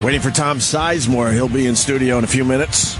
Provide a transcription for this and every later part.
Waiting for Tom Sizemore. He'll be in studio in a few minutes,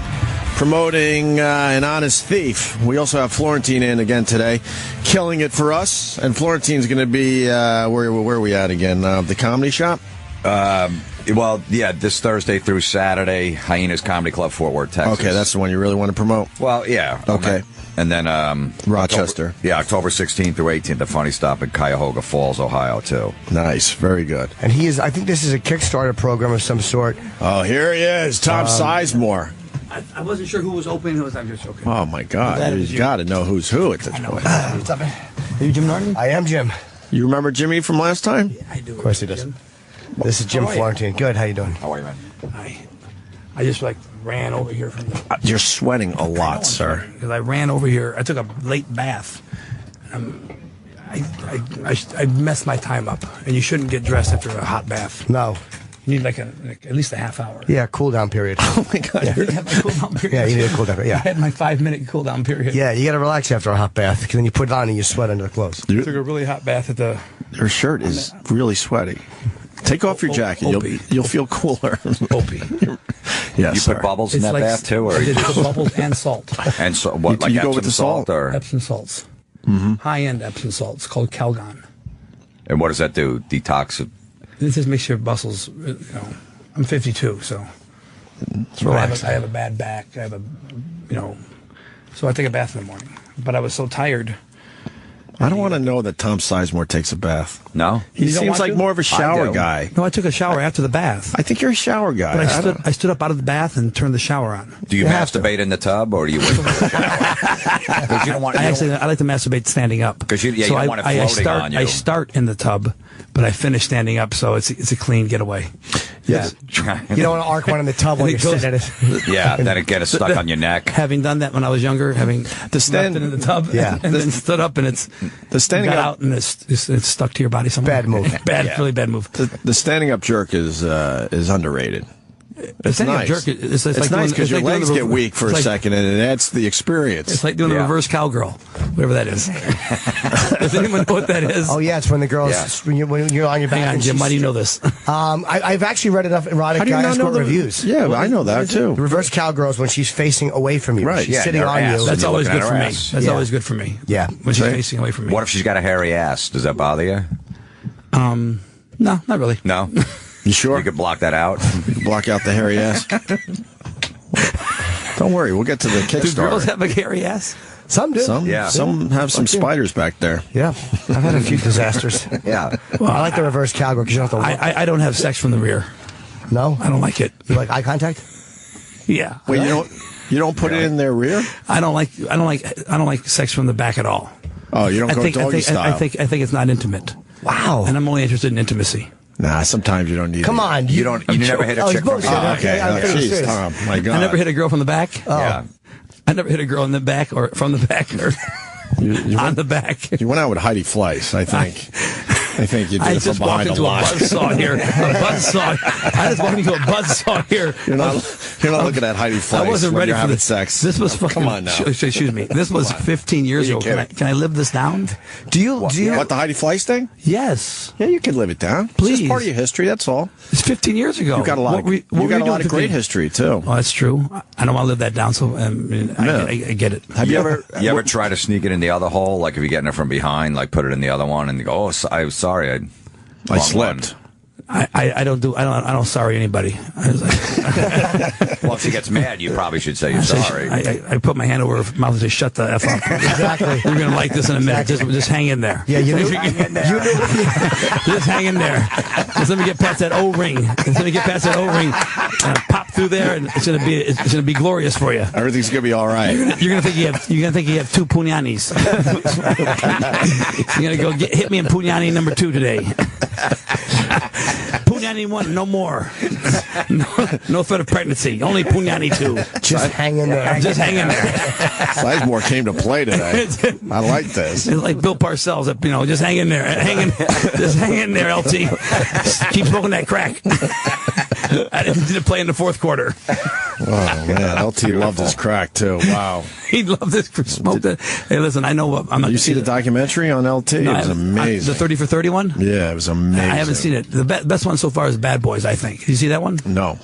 promoting An Honest Thief. We also have Florentine in again today, killing it for us. And Florentine's going to be, where are we at again? The Comedy Shop? Well, yeah, this Thursday through Saturday, Hyenas Comedy Club, Fort Worth, Texas. Okay, that's the one you really want to promote? Well, yeah. Okay. And then Rochester. October 16th through 18th, the Funny Stop in Cuyahoga Falls, Ohio, too. Nice. Very good. And I think this is a Kickstarter program of some sort. Oh, here he is, Tom Sizemore. I wasn't sure who was opening, who was I'm just joking. Oh, my God. You've got to know who's who at this point. What's up, man? Are you Jim Norton? I am Jim. You remember Jimmy from last time? Yeah, I do. Of course he does. This is Jim Florentine. Good. How you doing? How are you, man? I just ran over here from the... You're sweating a lot, sir. Because I ran over here. I took a late bath. I messed my time up. And you shouldn't get dressed after a hot bath. No. You need at least a half hour. Yeah, cool down period. Oh, my God. I didn't have my cool down period. Yeah, you need a cool down period. I Yeah. had my 5-minute cool down period. Yeah, you got to relax after a hot bath, because then you put it on and you sweat under the clothes. I took a really hot bath at the... Your shirt is really sweaty. Take off your jacket. You'll feel cooler. Opie. Yes, You put bubbles in that bath, too? Or I did put bubbles and salt. And so, what, like you go Epsom with the salt? Or? Epsom salts. High-end Epsom salts called Calgon. And what does that do? Detox? This just makes your muscles, I'm 52, so I have a bad back. I have so I take a bath in the morning. But I was so tired. I don't want to know that Tom Sizemore takes a bath. No? He You don't seems want like to? more of a shower do. guy. No, I took a shower after the bath. I think you're a shower guy. But I stood up out of the bath and turned the shower on. Do you masturbate in the tub, or do you wait for the shower? Because you don't want... I like to masturbate standing up. Because you don't want it floating on you. I start in the tub, but I finish standing up, so it's a clean getaway. Yeah. You don't want to arc one in the tub while you're sitting in it. Yeah, then it gets stuck on your neck. Having done that when I was younger, having left it in the tub, and then stood up and it's standing got up out and it's stuck to your body somewhere. Bad move. Really bad move. The standing up jerk is underrated. It's nice. Jerk, it's like nice because your legs get weak for a second, and it adds to the experience. It's like doing the reverse cowgirl, whatever that is. Does anyone know what that is? Oh yeah, it's when the girls when you're on your back. Hang on, Jim. Why do you know this? I've actually read enough erotic escort reviews. Yeah, I know that too. The reverse cowgirl is when she's facing away from you. Right. She's sitting on you. That's always good for me. ass. That's always good for me. Yeah. When she's facing away from me. What if she's got a hairy ass? Does that bother you? No, not really. No? You sure? You could block that out? You can block out the hairy ass. Don't worry, we'll get to the Kickstarter. Do girls have a hairy ass? Some do. Some have some spiders back there. Yeah, I've had a few disasters. Yeah. Well, I like the reverse cowgirl because you don't have to. I don't have sex from the rear. No, I don't like it. You like eye contact? Yeah. Wait, you don't put it in their rear? I don't like sex from the back at all. Oh, you don't go doggy style. I think it's not intimate. Wow. And I'm only interested in intimacy. Nah, sometimes you don't need. Come on, you never hit a chick from behind. Okay, jeez, Tom, my God. I never hit a girl from the back. Oh. Yeah. I never hit a girl in the back or from the back or on the back. You went out with Heidi Fleiss, I think. I think you did it from behind a lot. I just walked into a buzzsaw here. I just walked into a buzzsaw here. You're not looking at Heidi Fleiss. I wasn't ready for this. Sex. This was fucking. Come on now. Excuse me. This was 15 years ago. Can I live this down? Do you What, the Heidi Fleiss thing? Yes. Yeah, you can live it down. Please. It's just part of your history, that's all. It's 15 years ago. You got a lot of great history, too. Oh, that's true. I don't want to live that down, so I get it. Have you ever try to sneak it in the other hole? Like if you're getting it from behind, like put it in the other one and you go, oh, I'm sorry. I slipped. I don't sorry anybody. Well, if she gets mad, you probably should say you're sorry. I put my hand over her mouth and say, shut the F up. Exactly. You're going to like this in a minute. Just hang in there. Yeah, you knew. Just hang in there. Just let me get past that O-ring. And pop through there, and it's gonna be glorious for you. Everything's gonna be all right. You're gonna think you have two punyanis. You're gonna go hit me in punyani number 2 today. Punyani 1, no more. No threat of pregnancy. Only punyani 2. Just hang in there. Just hang in there. Sizemore came to play today. I like this. It's like Bill Parcells, just hang in there. Just hang in there, LT. Keep smoking that crack. I didn't play in the fourth quarter. Oh, man. LT loved his crack, too. Wow. He loved this for smoke. Hey, listen, I know what I'm not. You see the documentary on LT? It was amazing. The 30 for 30 one? Yeah, it was amazing. I haven't seen it. The best one so far is Bad Boys, I think. Did you see that one? No.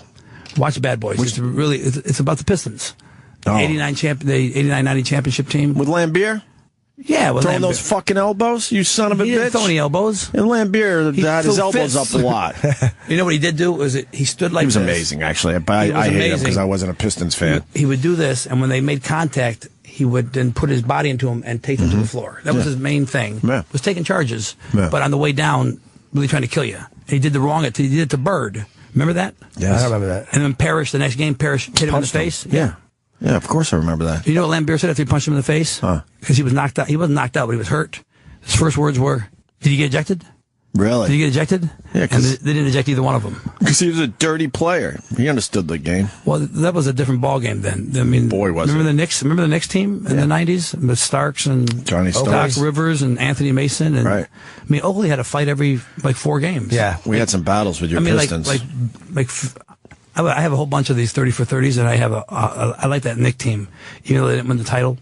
Watch Bad Boys. It's about the Pistons. The 89-90 championship team. With Lambier? Yeah, with Throwing Lambier. those fucking elbows, you son of a He bitch. didn't throw any elbows. And Lambier had his threw elbows fists. up a lot. You know what he did do? He stood like He was this. amazing, actually. But I hate him because I wasn't a Pistons fan. He would do this, and when they made contact, he would then put his body into him and take them to the floor. That was his main thing. Yeah. Was taking charges, Yeah. but on the way down, really trying to kill you. And he did the wrong. He did it to Bird. Remember that? Yes. I remember that. And then Parrish, the next game, Parrish hit him in the face. Yeah. Yeah, of course I remember that. You know what Lambier said after he punched him in the face? Because he was knocked out. He wasn't knocked out, but he was hurt. His first words were, "Did he get ejected? Really? Did he get ejected?" Yeah, and because they didn't eject either one of them. he was a dirty player. He understood the game. Well, that was a different ball game then. I mean, Boy, was remember it. the Knicks? Remember the Knicks team in the '90s with Starks and Johnny Doc Starks. Rivers and Anthony Mason? And Right. I mean, Oakley had a fight every 4 games. Yeah. We had some battles with your Pistons. I have a whole bunch of these 30 for 30s, and I like that Knick team, even though they didn't win the title.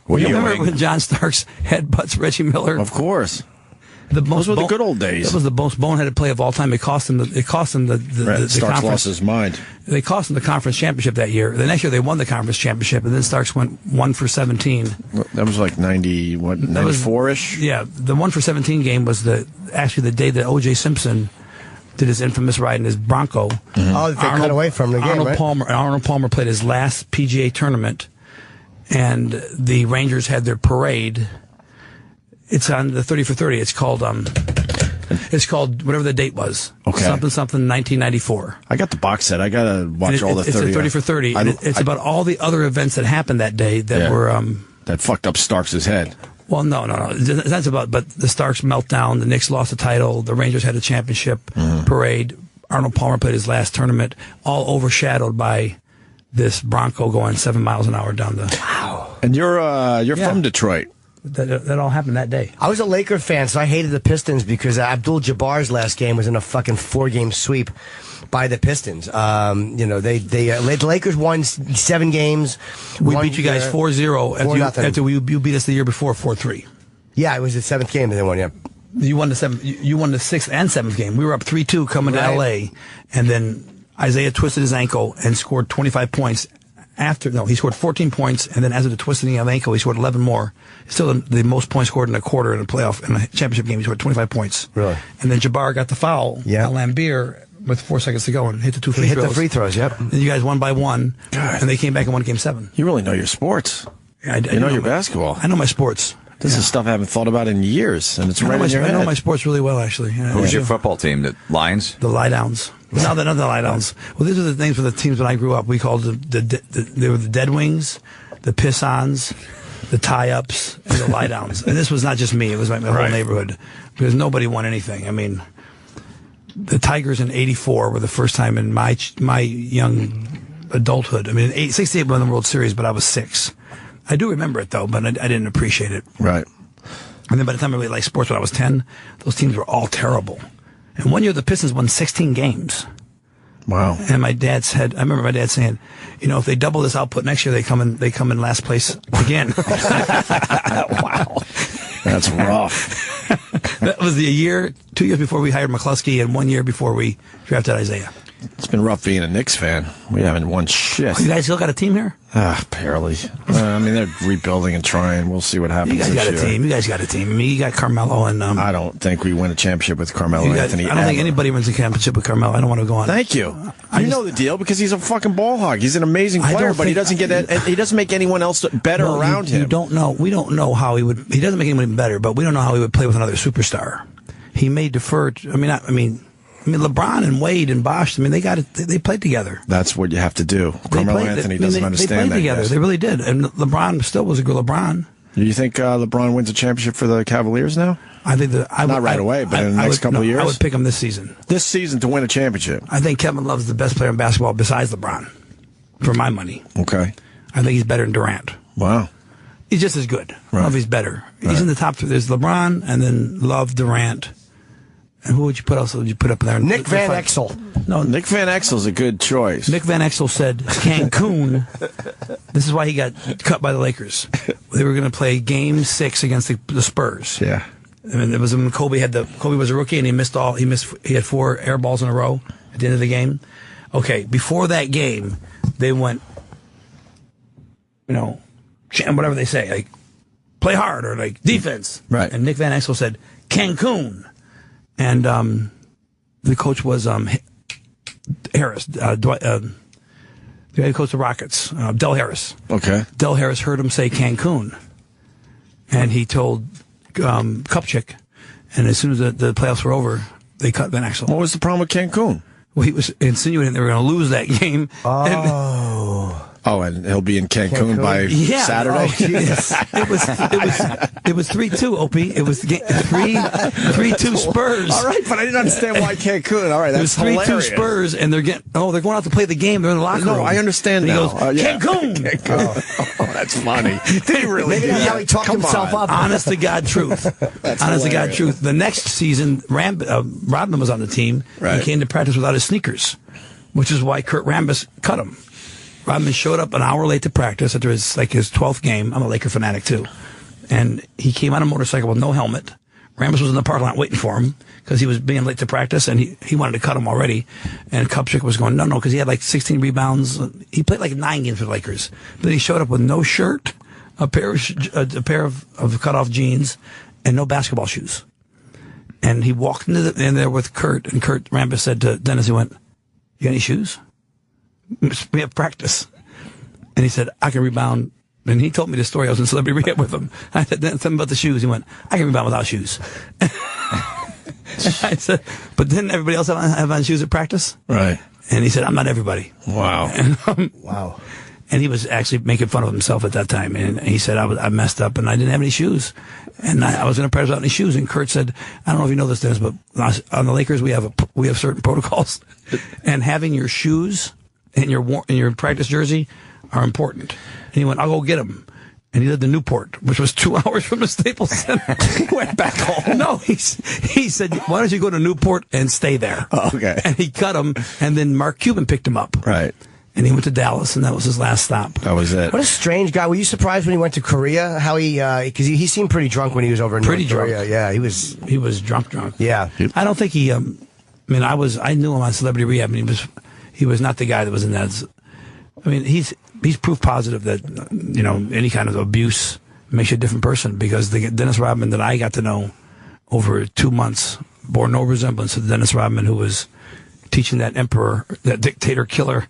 What You are remember doing? when John Starks headbutts Reggie Miller? Of course. Those were the good old days. That was the most boneheaded play of all time. It cost them the Starks conference. lost his mind. They cost them the conference championship that year. The next year they won the conference championship, and then Starks went 1 for 17. That was like 94-ish? Yeah, the 1 for 17 game was actually the day that O.J. Simpson did his infamous ride in his Bronco. Oh, they cut away from the game, right? Arnold Palmer played his last PGA tournament, and the Rangers had their parade. It's on the 30 for 30. It's called whatever the date was. Okay. Something 1994. I got the box set. I got to watch all the 30. It's the 30 for 30. It's about all the other events that happened that day that were that fucked up Starks' head. Well, no. That's about, but the Starks meltdown, the Knicks lost the title, the Rangers had a championship parade, Arnold Palmer played his last tournament, all overshadowed by this Bronco going 7 miles an hour down the... Wow. And you're from Detroit. That all happened that day. I was a Laker fan, so I hated the Pistons because Abdul-Jabbar's last game was in a fucking 4-game sweep by the Pistons. The Lakers won 7 games. We beat you guys 4-0 after you beat us the year before 4-3. Yeah, it was the 7th game that they won, yeah. You won the 6th and 7th game. We were up 3-2 coming to L.A., and then Isaiah twisted his ankle and scored 25 points. He scored 14 points, and then as of the twisting of the ankle, he scored 11 more. Still the most points scored in a quarter in a playoff, in a championship game. He scored 25 points. Really? And then Jabbar got the foul. Yeah. Lambier with 4 seconds to go and hit the 2 free He throws. hit the free throws, yep. And you guys won by 1, and they came back and won Game 7. You really know your sports. Yeah, you know your basketball. I know my sports. This is stuff I haven't thought about in years, and it's right in your head. I know my sports really well, actually. Yeah, Who was your football team? The Lions? The Lie-Downs. No, they're not the Lie-Downs. Well, these are the things for the teams when I grew up. We called they were the Dead Wings, the Piss-Ons, the Tie-Ups, and the Lie-Downs. And this was not just me. It was my whole neighborhood. Because nobody won anything. I mean, the Tigers in '84 were the first time in my young adulthood. I mean, in '68 won the World Series, but I was 6. I do remember it, though, but I didn't appreciate it. Right. And then by the time I really liked sports when I was 10, those teams were all terrible. And one year the Pistons won 16 games. Wow. And I remember my dad saying, if they double this output next year, they come in last place again. Wow. That's rough. That was 2 years before we hired McCluskey, and 1 year before we drafted Isaiah. It's been rough being a Knicks fan. We haven't won shit. Oh, you guys still got a team here? Barely. I mean, they're rebuilding and trying. We'll see what happens. You guys got a team. You guys got a team. I mean, you got Carmelo and. I don't think we win a championship with Carmelo Anthony. I don't think anybody wins a championship with Carmelo. I don't want to go on. Thank you. You know the deal because he's a fucking ball hog. He's an amazing player, but he doesn't make anyone else better around him. You don't know. We don't know how he would. He doesn't make anyone better, but we don't know how he would play with another superstar. He may defer. I mean, LeBron and Wade and Bosh. I mean, they played together. That's what you have to do. Carmelo Anthony doesn't understand that. They played together. They really did. And LeBron still was a good LeBron. Do you think LeBron wins a championship for the Cavaliers now? I think not right away, but in the next couple of years. I would pick him this season. This season to win a championship. I think Kevin Love's the best player in basketball besides LeBron, for my money. Okay. I think he's better than Durant. Wow. He's just as good. Right. Love, he's better. Right. He's in the top 3. There's LeBron, and then Love, Durant, And who would you put else? Would you put up there? Nick Van Exel. No, Nick Van Exel's a good choice. Nick Van Exel said Cancun. This is why he got cut by the Lakers. They were going to play Game 6 against the Spurs. Yeah. I mean, it was when Kobe was a rookie and he had 4 air balls in a row at the end of the game. Okay, before that game, they went, whatever they say, like play hard or like defense. Right. And Nick Van Exel said Cancun, and the coach was Harris, the guy who coached the Rockets, Del Harris. Okay. Del Harris heard him say Cancun, and he told Kupchak, and as soon as the playoffs were over, they cut Van Exel. What was the problem with Cancun? Well, he was insinuating they were going to lose that game. Oh, and he'll be in Cancun by Saturday. Oh, Jesus. It was 3-2, Opie. It was 3-2 Spurs. All right, but I didn't understand why Cancun. All right, that's it was 3-2 hilarious. Spurs, and they're going out to play the game. They're in the locker room. No, I understand and now. He goes, Cancun. Oh, that's funny. Did he really? Maybe that's how he talked himself up. Honest to God truth. Honest to God truth. The next season, Rodman was on the team. Right. He came to practice without his sneakers, which is why Kurt Rambis cut him. Rodman showed up an hour late to practice after his 12th game. I'm a Laker fanatic too. And he came on a motorcycle with no helmet. Rambis was in the parking lot waiting for him because he was being late to practice, and he wanted to cut him already. And Kupchak was going, no, because he had like 16 rebounds. He played like 9 games for the Lakers. Then he showed up with no shirt, a pair of cut-off jeans, and no basketball shoes. And he walked in there with Kurt, and Kurt Rambis said to Dennis, he went, you got any shoes? We have practice. And he said, I can rebound. And he told me the story. I was in celebrity rehab with him. I said, tell him about the shoes. He went, I can rebound without shoes. I said, but didn't everybody else have on shoes at practice? Right. And he said, I'm not everybody. Wow. And, Wow. And he was actually making fun of himself at that time. And he said, I messed up and I didn't have any shoes. And I was going to practice without any shoes. And Kurt said, I don't know if you know this, Dennis, but on the Lakers, we have certain protocols. And having your shoes and your practice jersey are important. And he went, I'll go get them. And he lived in Newport, which was 2 hours from the Staples Center. He went back home. No, he said, why don't you go to Newport and stay there? Oh, okay. And he cut him, and then Mark Cuban picked him up. Right. And he went to Dallas, and that was his last stop. That was it. What a strange guy. Were you surprised when he went to Korea? How because he seemed pretty drunk when he was over in North Korea. Yeah, he was drunk. Yeah. I don't think he. I knew him on Celebrity Rehab, and he was not the guy that was in that. I mean, he's proof positive that any kind of abuse makes you a different person, because the Dennis Rodman that I got to know over 2 months bore no resemblance to the Dennis Rodman who was teaching that emperor, that dictator killer,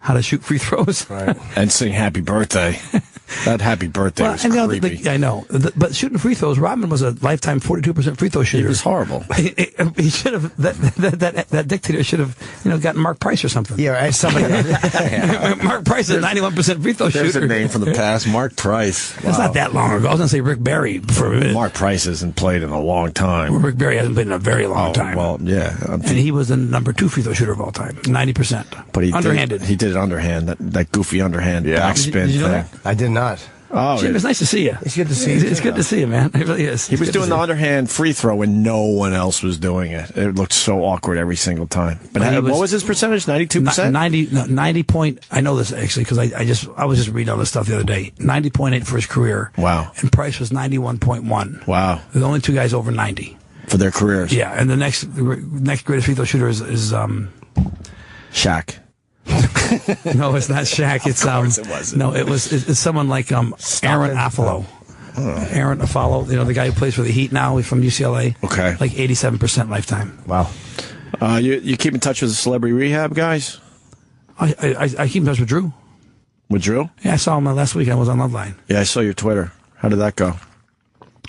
how to shoot free throws. Right. And sing happy birthday. That happy birthday was creepy. I know. But shooting free throws, Rodman was a lifetime 42% free throw shooter. He was horrible. He should have, that dictator should have, gotten Mark Price or something. Yeah, somebody. Mark Price is a 91% free throw There's shooter. a name from the past, Mark Price. It's not that long ago. I was going to say Rick Barry for a minute. Mark Price hasn't played in a long time. Rick Barry hasn't played in a very long time. Well, yeah. And he was the number 2 free throw shooter of all time, 90%. But he underhanded. He did it underhand, that goofy underhand backspin Did you know thing. that? I did not. Oh, It was nice to see you. It's good to see you. It's good to see you, man. It really is. He was doing the underhand free throw when no one else was doing it. It looked so awkward every single time. But what was his percentage? 92%? 90 point. I know this actually because I was just reading all this stuff the other day. 90.8 for his career. Wow. And Price was 91.1. Wow. They're the only 2 guys over 90 for their careers. Yeah, and the next greatest free throw shooter is Shaq. No, it's not Shaq. It's it wasn't. No, it's someone like Aaron Affalo. Aaron Affalo, the guy who plays for the Heat now. He's from UCLA. Okay. Like 87% lifetime. Wow. You keep in touch with the Celebrity Rehab guys? I keep in touch with Drew. With Drew? Yeah, I saw him last week. I was on Loveline. Yeah, I saw your Twitter. How did that go?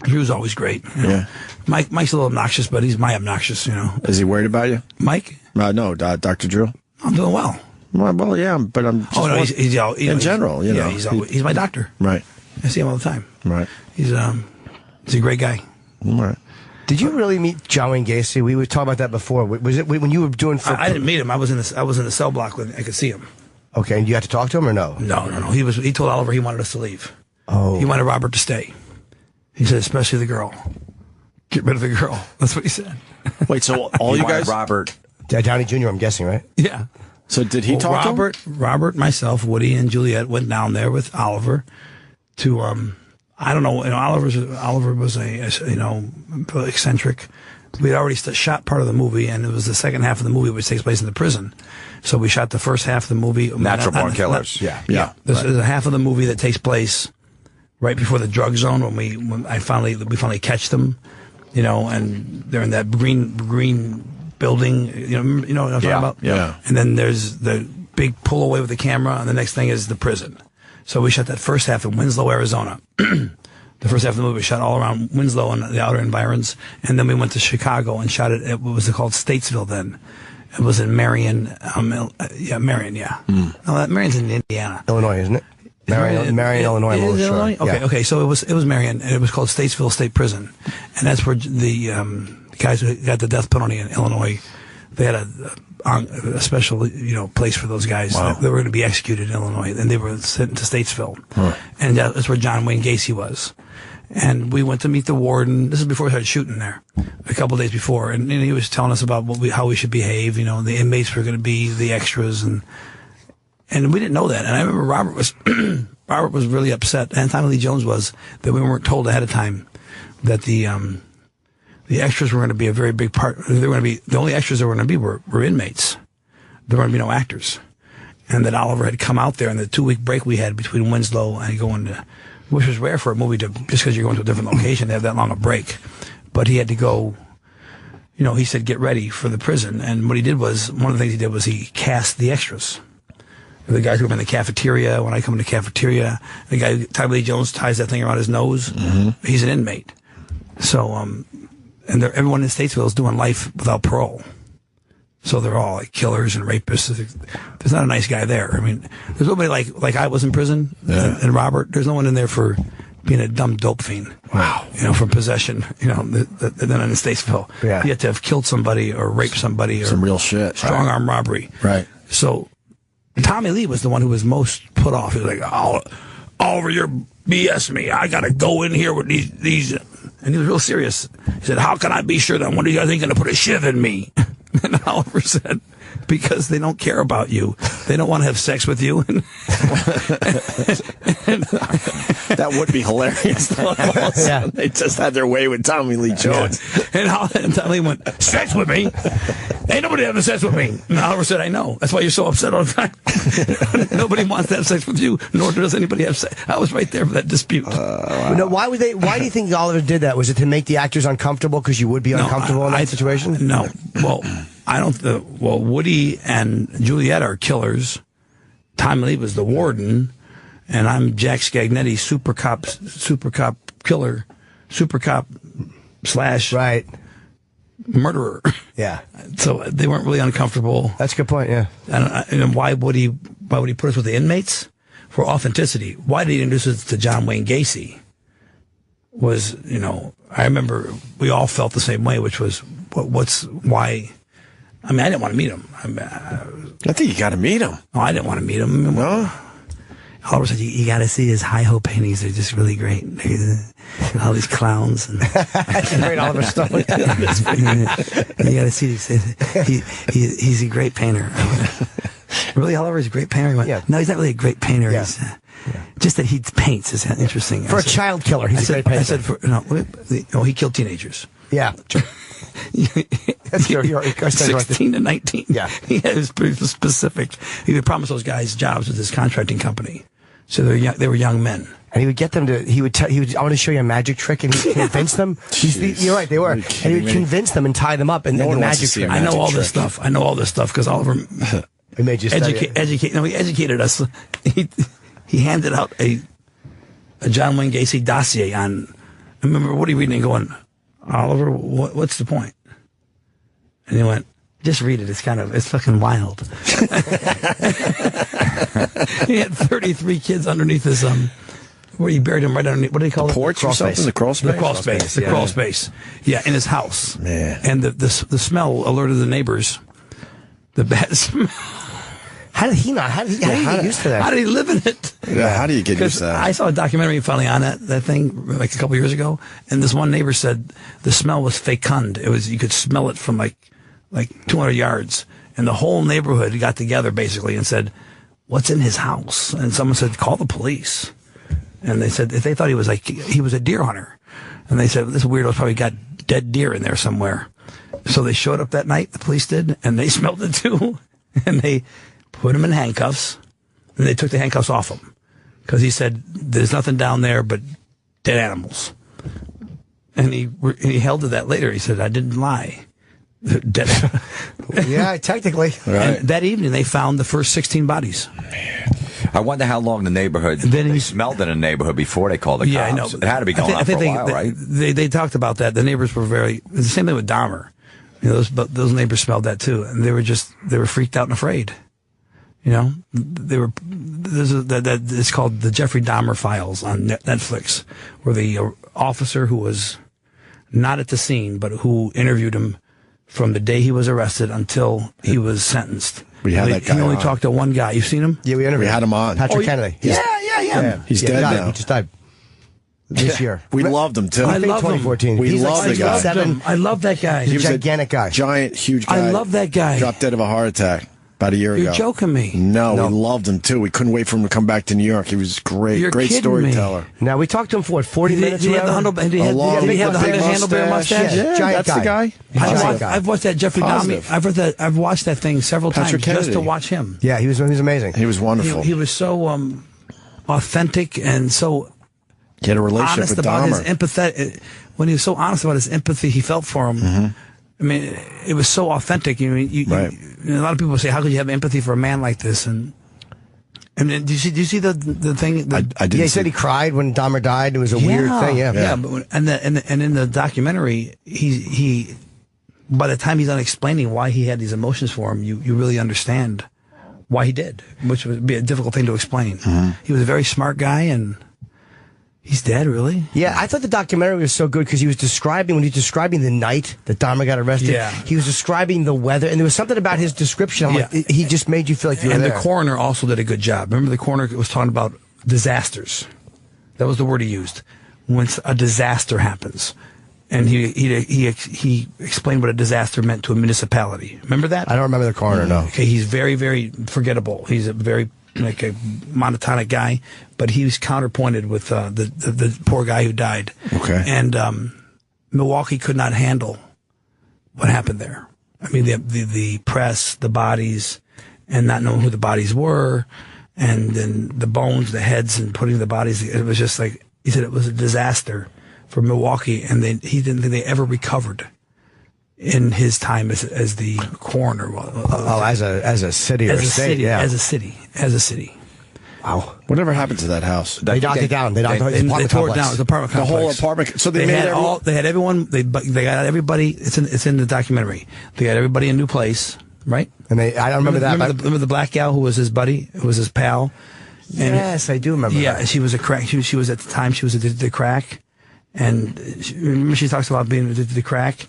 Drew's always great. Yeah. Mike's a little obnoxious, but he's my obnoxious, Is he worried about you? Mike? No, Dr. Drew. I'm doing well. Well, yeah, but I'm just he's in general, Yeah, he's my doctor. Right. I see him all the time. Right. He's a great guy. Right. Did you really meet John Wayne Gacy? We were talking about that before. Was it when you were doing? I didn't meet him. I was in the cell block when I could see him. Okay, and you had to talk to him or no? No. He told Oliver he wanted us to leave. Oh. He wanted Robert to stay. He said, especially the girl. Get rid of the girl. That's what he said. Wait, so all He you wanted guys? Robert. Downey Jr., I'm guessing, right? Yeah. So did he talk to him? Robert, myself, Woody, and Juliet went down there with Oliver to, I don't know, Oliver was a eccentric. We had already shot part of the movie, and it was the second half of the movie which takes place in the prison. So we shot the first half of the movie. Natural Born Killers. Yeah. There's a half of the movie that takes place right before the drug zone when we finally catch them, and they're in that green building. You know what I'm talking about? Yeah. And then there's the big pull away with the camera, and the next thing is the prison. So we shot that first half in Winslow, Arizona. The first half of the movie was shot all around Winslow and the outer environs, and then we went to Chicago and shot it at what was called Statesville then. It was in Marion, Marion, yeah. No, Marion's in Indiana. Illinois, isn't it? Marion, Illinois. I'm Is it sure. Illinois? Okay, Yeah. okay. So it was Marion, and it was called Statesville State Prison, and that's where the guys who got the death penalty in Illinois, they had a special place for those guys. Wow. They were going to be executed in Illinois, and they were sent to Statesville, and that's where John Wayne Gacy was. And we went to meet the warden. This is before we started shooting there, a couple of days before, and he was telling us about how we should behave. The inmates were going to be the extras, and we didn't know that. And I remember Robert was really upset, and Tommy Lee Jones was, that we weren't told ahead of time that the extras were going to be a very big part. They were going to be the only extras there were going to be were inmates. There were going to be no actors, and that Oliver had come out there in the 2-week break we had between Winslow and going to, which was rare for a movie just because you're going to a different location to have that long a break. But he had to go. He said get ready for the prison, and what he did was one of the things he did was he cast the extras. The guys who were in the cafeteria, when I come in the cafeteria, the guy, Tommy Lee Jones, ties that thing around his nose. He's an inmate. So, and everyone in Statesville is doing life without parole. So they're all like killers and rapists. There's not a nice guy there. I mean, there's nobody like I was in prison, and Robert. There's no one in there for being a dumb dope fiend. Wow. From possession. Then in Statesville, Yeah. you have to have killed somebody or raped somebody or Some real shit. strong arm robbery. Right. So Tommy Lee was the one who was most put off. He was like, Oliver, you're BS me. I got to go in here with these. And he was real serious. He said, how can I be sure that one of you guys ain't going to put a shiv in me? And Oliver said, because they don't care about you. They don't want to have sex with you. That would be hilarious. Yeah. They just had their way with Tommy Lee Jones. And Tommy Lee went, sex with me? Ain't nobody having sex with me. And Oliver said, I know. That's why you're so upset all the time. Nobody wants to have sex with you, nor does anybody have sex. I was right there for that dispute. Wow. No, why do you think Oliver did that? Was it to make the actors uncomfortable because you would be uncomfortable in that situation? No. Well, I don't. Woody and Juliet are killers. Tommy Lee was the warden, and I'm Jack Scagnetti, super cop killer, super cop / Right. murderer. Yeah. So they weren't really uncomfortable. That's a good point. Yeah. And why would he put us with the inmates? For authenticity. Why did he introduce us to John Wayne Gacy? Was, I remember we all felt the same way, which was, why? I mean, I didn't want to meet him. I think you got to meet him. No, I didn't want to meet him. No? Oliver said, you got to see his high-ho paintings. They're just really great. All these clowns. And That's a great Oliver Stone. you got to see these. He's a great painter. Really, Oliver's a great painter? He went, Yeah. No, he's not really a great painter. Yeah. He's, just that he paints is interesting. For a child killer, he's a great painter. I said, he killed teenagers. Yeah. That's your 16 to 19. Yeah. He was pretty specific. He would promise those guys jobs with his contracting company. So they were young men. And he would get them to, I want to show you a magic trick, and he'd convince them. You're right, they were. And he would convince them and tie them up, and No then the one wants to magic see a trick. I know all this trick. stuff. I know all this stuff because Oliver He made you study it. he educated us. He handed out a John Wayne Gacy dossier on. I remember Woody reading and going, Oliver, what's the point? And he went, just read it. It's fucking wild. He had 33 kids underneath his where he buried them right underneath. What do they call it? Porch or something? The crawl space? The crawl space. The crawl space. Yeah, in his house. Man. And the smell alerted the neighbors. The bad smell. How did he not? How did he get used to that? How did he live in it? Yeah, how do you get used to that? I saw a documentary finally on that thing like a couple years ago, and this one neighbor said the smell was fecund. It was, you could smell it from like 200 yards, and the whole neighborhood got together basically and said, "What's in his house?" And someone said, "Call the police." And they said they thought he was a deer hunter, and they said this weirdo's probably got dead deer in there somewhere. So they showed up that night, the police did, and they smelled it too, and they put him in handcuffs, and they took the handcuffs off him because he said there's nothing down there but dead animals. And he held to that later. He said, "I didn't lie." Dead. Yeah, technically. Right. And that evening, they found the first 16 bodies. I wonder how long the neighborhood, they smelled in a neighborhood before they called the cops. Yeah, I know. It had to be going on for a while, right? They talked about that. The neighbors were the same thing with Dahmer. You know, those neighbors smelled that too, and they were freaked out and afraid. You know, it's called the Jeffrey Dahmer Files on Netflix, where the officer who was not at the scene, but who interviewed him from the day he was arrested until he was sentenced. We had that guy. He only on. talked to one guy. You've seen him? Yeah, we had him on. Patrick Kennedy. Yeah. He's dead now. He just died this year. We loved him too. I love him. 2014. We He's love like the guy. 6'7". I love that guy. He's was a gigantic guy. Giant, huge guy. I love that guy. Dropped dead of a heart attack about a year ago. You're joking me. No, we loved him too. We couldn't wait for him to come back to New York. He was great. You're great kidding storyteller. me. Now, we talked to him for 40 minutes. Did he have the handlebar mustache? Yeah, giant that's guy. the guy. I've watched that Jeffrey Dahmer. I've watched that thing several Patrick times just to Kennedy. watch him. Yeah, he was amazing. He was wonderful. He was so authentic and so He had a relationship honest with about his Dahmer. empathy. When he was so honest about his empathy he felt for him. Mm-hmm. I mean, it was so authentic. Right. A lot of people say, "How could you have empathy for a man like this?" And then, do you see the thing? I didn't. Yeah, he said he cried when Dahmer died. It was a weird thing. Yeah. But and in the documentary, he by the time he's done explaining why he had these emotions for him, you really understand why he did, which would be a difficult thing to explain. Mm-hmm. He was a very smart guy, and he's dead, really. Yeah, I thought the documentary was so good because he was describing the night that Dahmer got arrested. Yeah. He was describing the weather, and there was something about his description. I'm like, he just made you feel like you were And there. the coroner also did a good job. Remember, the coroner was talking about disasters. That was the word he used. When a disaster happens, and he explained what a disaster meant to a municipality. Remember that? I don't remember the coroner. No. Okay, he's very, very forgettable. He's a very a monotonic guy, but he was counterpointed with the poor guy who died. Okay. And Milwaukee could not handle what happened there. I mean, the press, the bodies, and not knowing who the bodies were, and then the bones, the heads, and putting the bodies. It was just like, he said, it was a disaster for Milwaukee, and he didn't think they ever recovered in his time as the coroner. As a city or a state, yeah. As a city. Wow. Whatever happened to that house? They knocked it down. They knocked They tore it down. It was an apartment The complex. whole apartment. So they made had they had everyone. They got everybody. It's in the documentary. They got everybody in a new place, right? And I don't remember that. Remember the black gal who was his buddy, who was his pal. And Yes, I do remember. yeah, that. she was a crack. She was at the time she was addicted to crack, and remember she talks about being addicted to crack.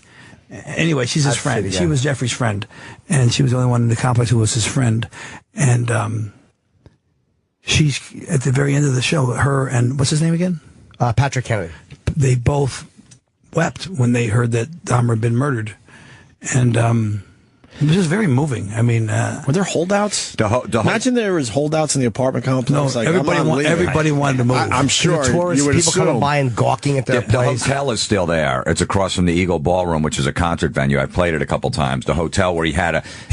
Anyway, she's his friend. yeah. She was Jeffrey's friend, and she was the only one in the complex who was his friend. And she's at the very end of the show. Her and what's his name again? Patrick Kennedy. They both wept when they heard that Dahmer had been murdered, and it was just very moving. I mean, Were there holdouts? Imagine there was holdouts in the apartment complex. no, Like, everybody wanted to move. I'm sure The tourists, you would people coming assume. by and gawking at their The place. hotel is still there. It's across from the Eagle Ballroom, which is a concert venue. I've played it a couple times. The hotel where He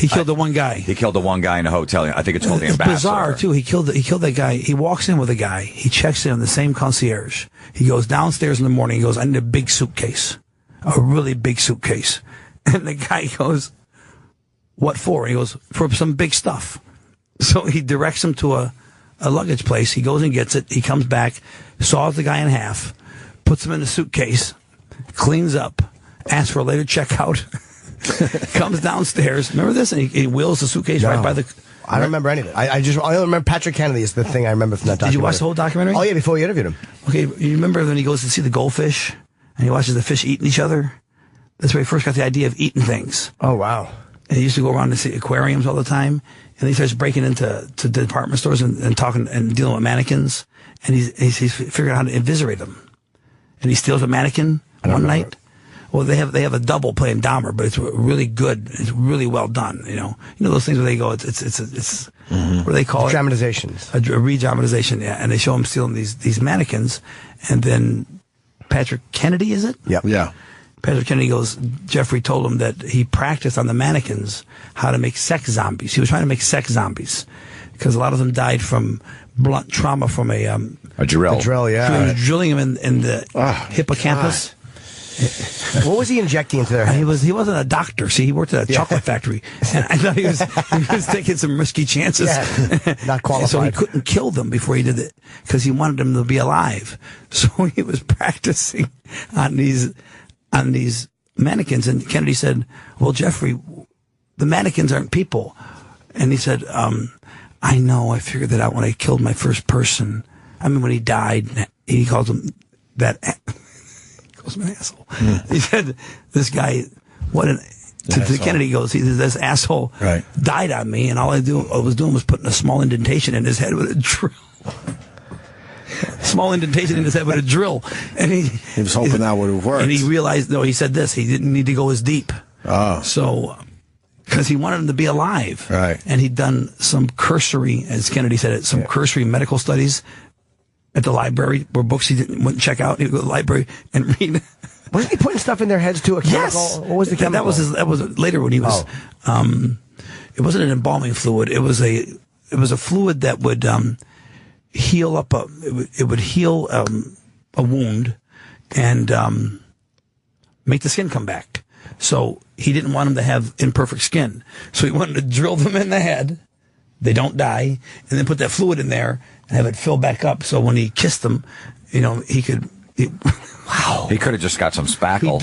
killed the one guy. He killed the one guy in a hotel. I think it's called the It's Ambassador. bizarre too. He killed that guy. He walks in with a guy. He checks in on the same concierge. He goes downstairs in the morning. He goes, "I need a big suitcase, a really big suitcase." And the guy goes, "What for?" He goes, "For some big stuff." So he directs him to a luggage place. He goes and gets it. He comes back, saws the guy in half, puts him in a suitcase, cleans up, asks for a later checkout, comes downstairs. Remember this? And he wheels the suitcase right by the... I don't remember any of it. I only remember Patrick Kennedy is the thing I remember from that documentary. Did you watch the whole documentary? Oh, yeah, before you interviewed him. Okay, you remember when he goes to see the goldfish and he watches the fish eating each other? That's where he first got the idea of eating things. Oh, wow. And he used to go around to see aquariums all the time. and he starts breaking into department stores and talking and dealing with mannequins, and he's figuring out how to eviscerate them. And he steals a mannequin one night. Well, they have a double playing Dahmer, but it's really good. It's really well done. You know those things where they go. It's what do they call it? Dramatizations. A re-dramatization. Yeah, and they show him stealing these mannequins, and then Patrick Kennedy, is it? Yep. Yeah. Patrick Kennedy goes, Jeffrey told him that he practiced on the mannequins how to make sex zombies. He was trying to make sex zombies because a lot of them died from blunt trauma from a drill. A drill, yeah. He was drilling him in the hippocampus. God. What was he injecting into there? He wasn't a doctor. See, he worked at a chocolate factory, and I thought he was taking some risky chances. Yeah, not qualified. So he couldn't kill them before he did it because he wanted them to be alive. So he was practicing on these mannequins. And Kennedy said, "Well, Jeffrey, the mannequins aren't people." And he said, "I know. I figured that out when I killed my first person. I mean, when he died, he calls him that." An asshole. He said, "This guy, to Kennedy, he goes, this asshole died on me, and all I was doing was putting a small indentation in his head with a drill." Small indentation in his head with a drill, and he was hoping that would have worked. And he realized, no, he said this: he didn't need to go as deep. Oh, so because he wanted him to be alive, right? And he'd done some cursory, as Kennedy said it, some cursory medical studies at the library, where books he wouldn't check out. He'd go to the library and read. Wasn't he putting stuff in their heads too? A chemical? Yes. What was the chemical? That was later when he was. It wasn't an embalming fluid. It was a fluid that would heal up it would heal a wound and make the skin come back. So he didn't want him to have imperfect skin. So he wanted to drill them in the head. They don't die, and then put that fluid in there and have it fill back up. So when he kissed them, he could. Wow. He could have just got some spackle.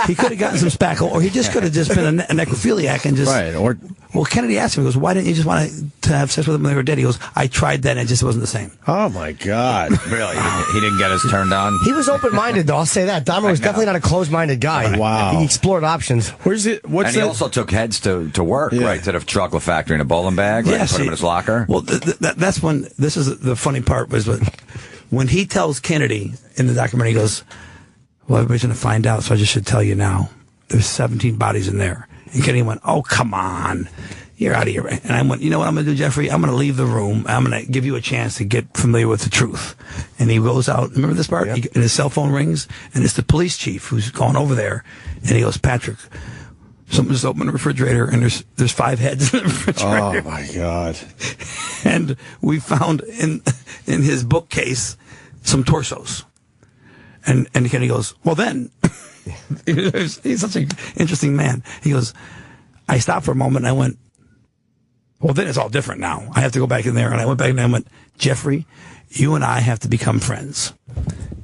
He could have gotten some spackle, or he just could have just been a necrophiliac and just. Right. Or well, Kennedy asked him, he goes, "Why didn't you just want to have sex with them when they were dead?" He goes, "I tried that, and it just wasn't the same." oh my God, Really? He didn't get us turned on? He was open-minded, though. I'll say that. Dahmer was definitely not a closed-minded guy. Wow. He explored options. Where's it? What's And he that? also took heads to work, right, to the chocolate factory in a bowling bag, right, and put him in his locker. Well, that's when, this is the funny part, was when he tells Kennedy in the documentary, he goes, "Well, everybody's going to find out, so I just should tell you now. There's 17 bodies in there." And Kennedy went, "Oh, come on. You're out of here." And I went, "You know what I'm going to do, Jeffrey? I'm going to leave the room. I'm going to give you a chance to get familiar with the truth." And he goes out. Remember this part? Yep. And his cell phone rings, and it's the police chief who's gone over there. And he goes, "Patrick, someone just opened the refrigerator, and there's 5 heads in the refrigerator." Oh my God. And we found in his bookcase some torsos. And Kennedy goes, "Well, then," he's such an interesting man. He goes, "I stopped for a moment and I went, well, then it's all different now. I have to go back in there." And I went back and I went, "Jeffrey, you and I have to become friends."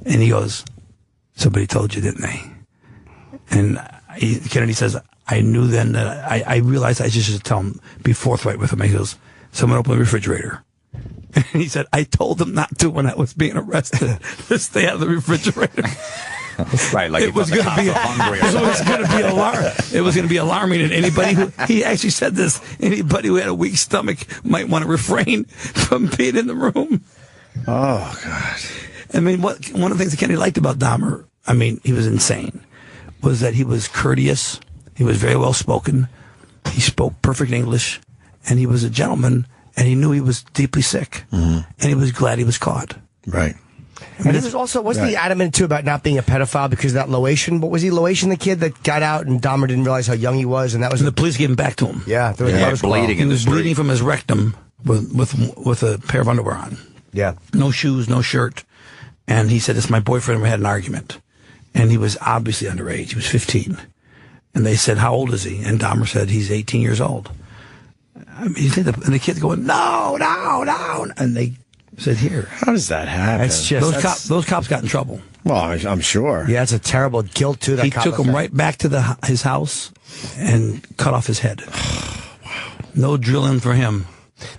And he goes, "Somebody told you, didn't they?" And Kennedy says, "I knew then that I realized I just should tell him, be forthright with him." He goes, "Someone opened the refrigerator." And he said, "I told them not to when I was being arrested to stay out of the refrigerator." Right, like It was going to be It was going to be alarming, and anybody who, he actually said this, anybody who had a weak stomach might want to refrain from being in the room. Oh God. I mean, one of the things that Kennedy liked about Dahmer, I mean, he was insane, was that he was courteous, he was very well spoken, he spoke perfect English, and he was a gentleman. And he knew he was deeply sick, and he was glad he was caught. Right. And he was also, wasn't he adamant, too, about not being a pedophile because of that Loation? What was he, Loation, the kid that got out and Dahmer didn't realize how young he was? And that was the police gave him back to him. Yeah. There was bleeding He in the was street. bleeding from his rectum with a pair of underwear on. Yeah. No shoes, no shirt. And he said, "It's my boyfriend. We had an argument." And he was obviously underage. He was 15. And they said, "How old is he?" And Dahmer said, "He's 18 years old." I mean, you think and the kid's going, no, and they said, "Here." How does that happen? That's just, Those cops got in trouble. Well, I'm sure. yeah, it's a terrible guilt, too. That He cop took him effect. right back to his house and cut off his head. Wow. No drilling for him.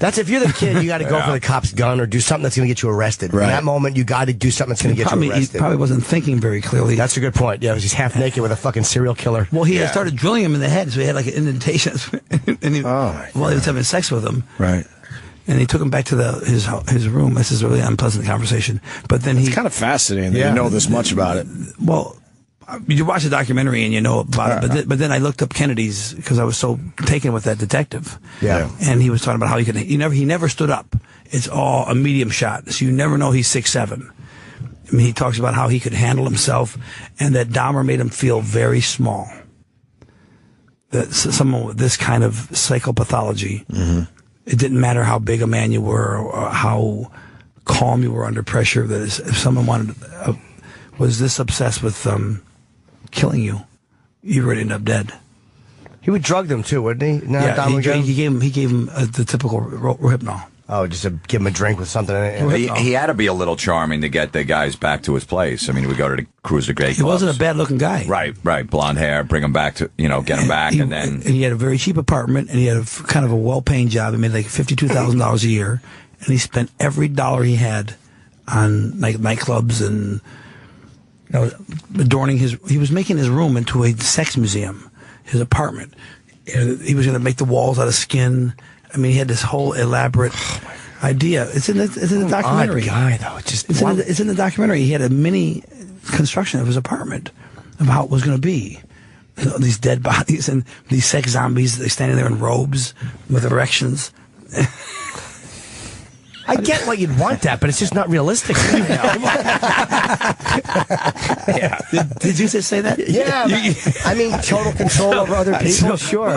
That's if you're the kid, you got to go for the cop's gun or do something that's going to get you arrested. Right. In that moment, you got to do something that's going to get you arrested. He probably wasn't thinking very clearly. That's a good point. Yeah, he's half naked with a fucking serial killer. Well, he had started drilling him in the head, so he had like an indentation. And he was having sex with him. Right. And he took him back to his room. This is a really unpleasant conversation. But then it's kind of fascinating that you know this much about it. Well, you watch the documentary and you know about it. But then I looked up Kennedy's because I was so taken with that detective. Yeah. And he was talking about how he never stood up. It's all a medium shot, so you never know he's 6'7". I mean, he talks about how he could handle himself, and that Dahmer made him feel very small. That someone with this kind of psychopathology. Mm-hmm. It didn't matter how big a man you were or how calm you were under pressure. That if someone was this obsessed with killing you, you would end up dead. He would drug them too, wouldn't he? He gave him the typical Rohypnol. Oh, just to give him a drink with something in it. He had to be a little charming to get the guys back to his place. I mean, we go to the Cruiser Gay Clubs. He wasn't a bad-looking guy. Right. Blonde hair, bring him back to, get him back, and then... And he had a very cheap apartment, and he had kind of a well-paying job. He made like $52,000 a year, and he spent every dollar he had on like nightclubs and adorning his... He was making his room into a sex museum, his apartment. He was going to make the walls out of skin. I mean, he had this whole elaborate idea. It's in the documentary. Odd guy, though. It's in the documentary. He had a mini construction of his apartment of how it was going to be. These dead bodies and these sex zombies. They standing there in robes with erections. I get why you'd want that, but it's just not realistic. Yeah. Did you just say that? Yeah. I mean, total control over other people, sure.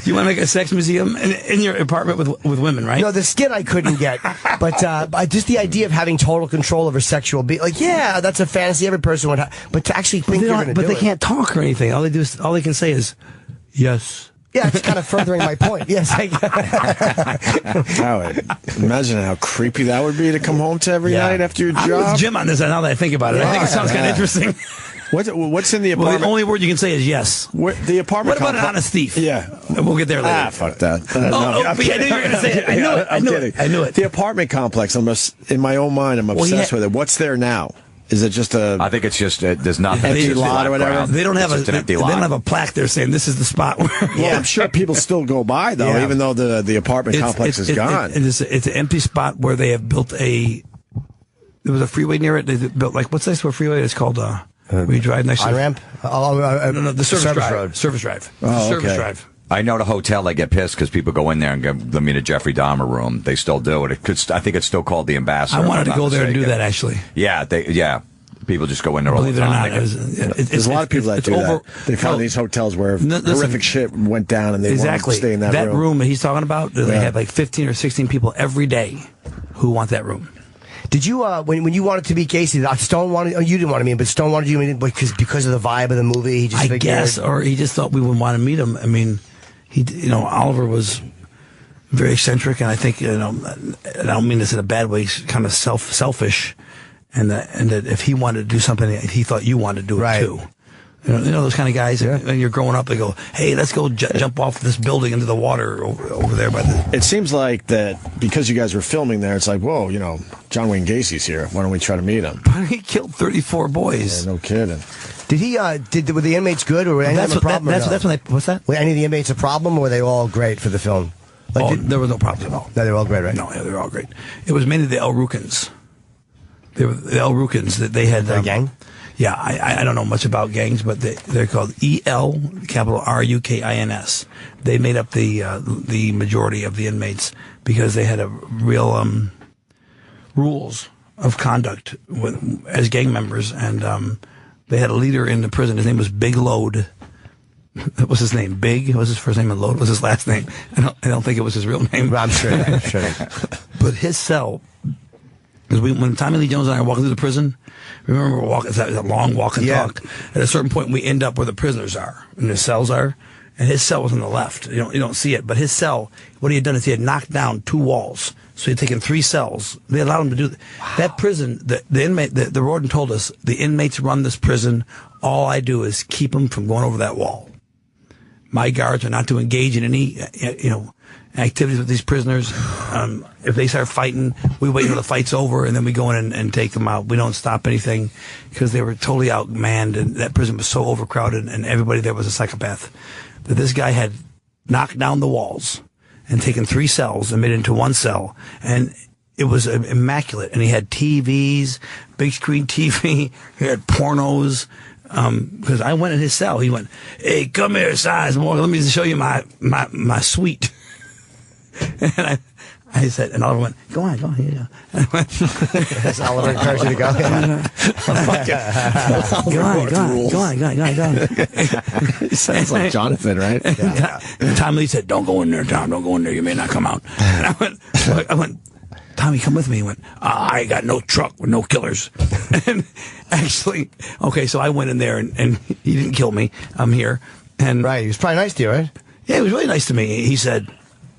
You want to make a sex museum in your apartment with women, right? No, the skin I couldn't get, but just the idea of having total control over sexual being, like, yeah, that's a fantasy every person would have, but to actually think you're going to do it. But they can't talk or anything. All they can say is, yes. Yeah, it's kind of furthering my point. Yes. Howard, imagine how creepy that would be to come home to every night after your job. I'm with Jim on this now that I think about it. I think it sounds kind of interesting. What's in the apartment? Well, the only word you can say is yes. The apartment. What about an honest thief? Yeah. We'll get there later. Fuck that. But I knew you were going to say it. I knew it. The apartment complex, in my own mind, I'm obsessed with it. What's there now? Is it just I think it's just there's nothing. Empty lot or whatever. They don't have an empty lot. They don't have a plaque there saying this is the spot. Well, I'm sure people still go by though, even though the apartment complex is gone. It's an empty spot where they have built there was a freeway near it. They built what's this? What freeway? It's called. Where you drive next to on-ramp? No, the service drive. road. Service drive. Oh, Service drive. I know the hotel, they get pissed because people go in there and give them a Jeffrey Dahmer room. They still do it. I think it's still called the Ambassador. I wanted to go there and do that, actually. Yeah, people just go in there all the time. There's a lot of people that do that. They found these hotels where horrific shit went down and they want to stay in that room. That room that he's talking about, they have like 15 or 16 people every day who want that room. Did you, when you wanted to meet Casey, Stone wanted, you didn't want to meet him, but Stone wanted you to meet him because of the vibe of the movie? He just guess, or he just thought we would want to meet him. I mean, Oliver was very eccentric, and I think, and I don't mean this in a bad way, he's kind of selfish, and that if he wanted to do something, he thought you wanted to do it too. You know those kind of guys. Yeah. When you're growing up, they go, "Hey, let's go jump off this building into the water over there by the." It seems like that because you guys were filming there. It's like, whoa, John Wayne Gacy's here. Why don't we try to meet him? But he killed 34 boys. Yeah, no kidding. Did he? Were the inmates good, or were any of them a problem? That's what's that? Were any of the inmates a problem, or were they all great for the film? There was no problem at all. No, they were all great, right? No, yeah, they were all great. It was mainly the El Rukins. They were the El Rukins that they had. A gang? Yeah, I don't know much about gangs, but they're called EL, capital RUKINS. They made up the majority of the inmates because they had a real rules of conduct as gang members, and they had a leader in the prison. His name was Big Load. What was his name? Big was his first name, and Load was his last name. I don't think it was his real name. Well, I'm sure. But his cell. Because when Tommy Lee Jones and I are walking through the prison, remember we're walking, it's a long walk and talk. At a certain point, we end up where the prisoners are and their cells are. And his cell was on the left. You don't see it. But his cell, what he had done is he had knocked down 2 walls. So he had taken 3 cells. They allowed him to do that. Wow. That prison, the inmate, the warden told us, the inmates run this prison. All I do is keep them from going over that wall. My guards are not to engage in any, activities with these prisoners. If they start fighting, we wait until the fight's over, and then we go in and take them out. We don't stop anything because they were totally outmanned, and that prison was so overcrowded, and everybody there was a psychopath. But this guy had knocked down the walls and taken 3 cells and made it into 1 cell, and it was immaculate. And he had TVs, big screen TV. He had pornos. Because I went in his cell. He went, "Hey, come here, Sizemore. Let me show you my suite." And I said, and Oliver went, "Go on, here you go." And I went, That's Oliver encouraged you to go. Go on. He sounds like Jonathan, right? Yeah. And Tom Lee said, "Don't go in there, Tom. Don't go in there. You may not come out." And I went, "Tommy, come with me." He went, "I ain't got no truck with no killers." And actually, okay, so I went in there, and he didn't kill me. I'm here. And Right, he was probably nice to you, right? yeah, he was really nice to me. He said,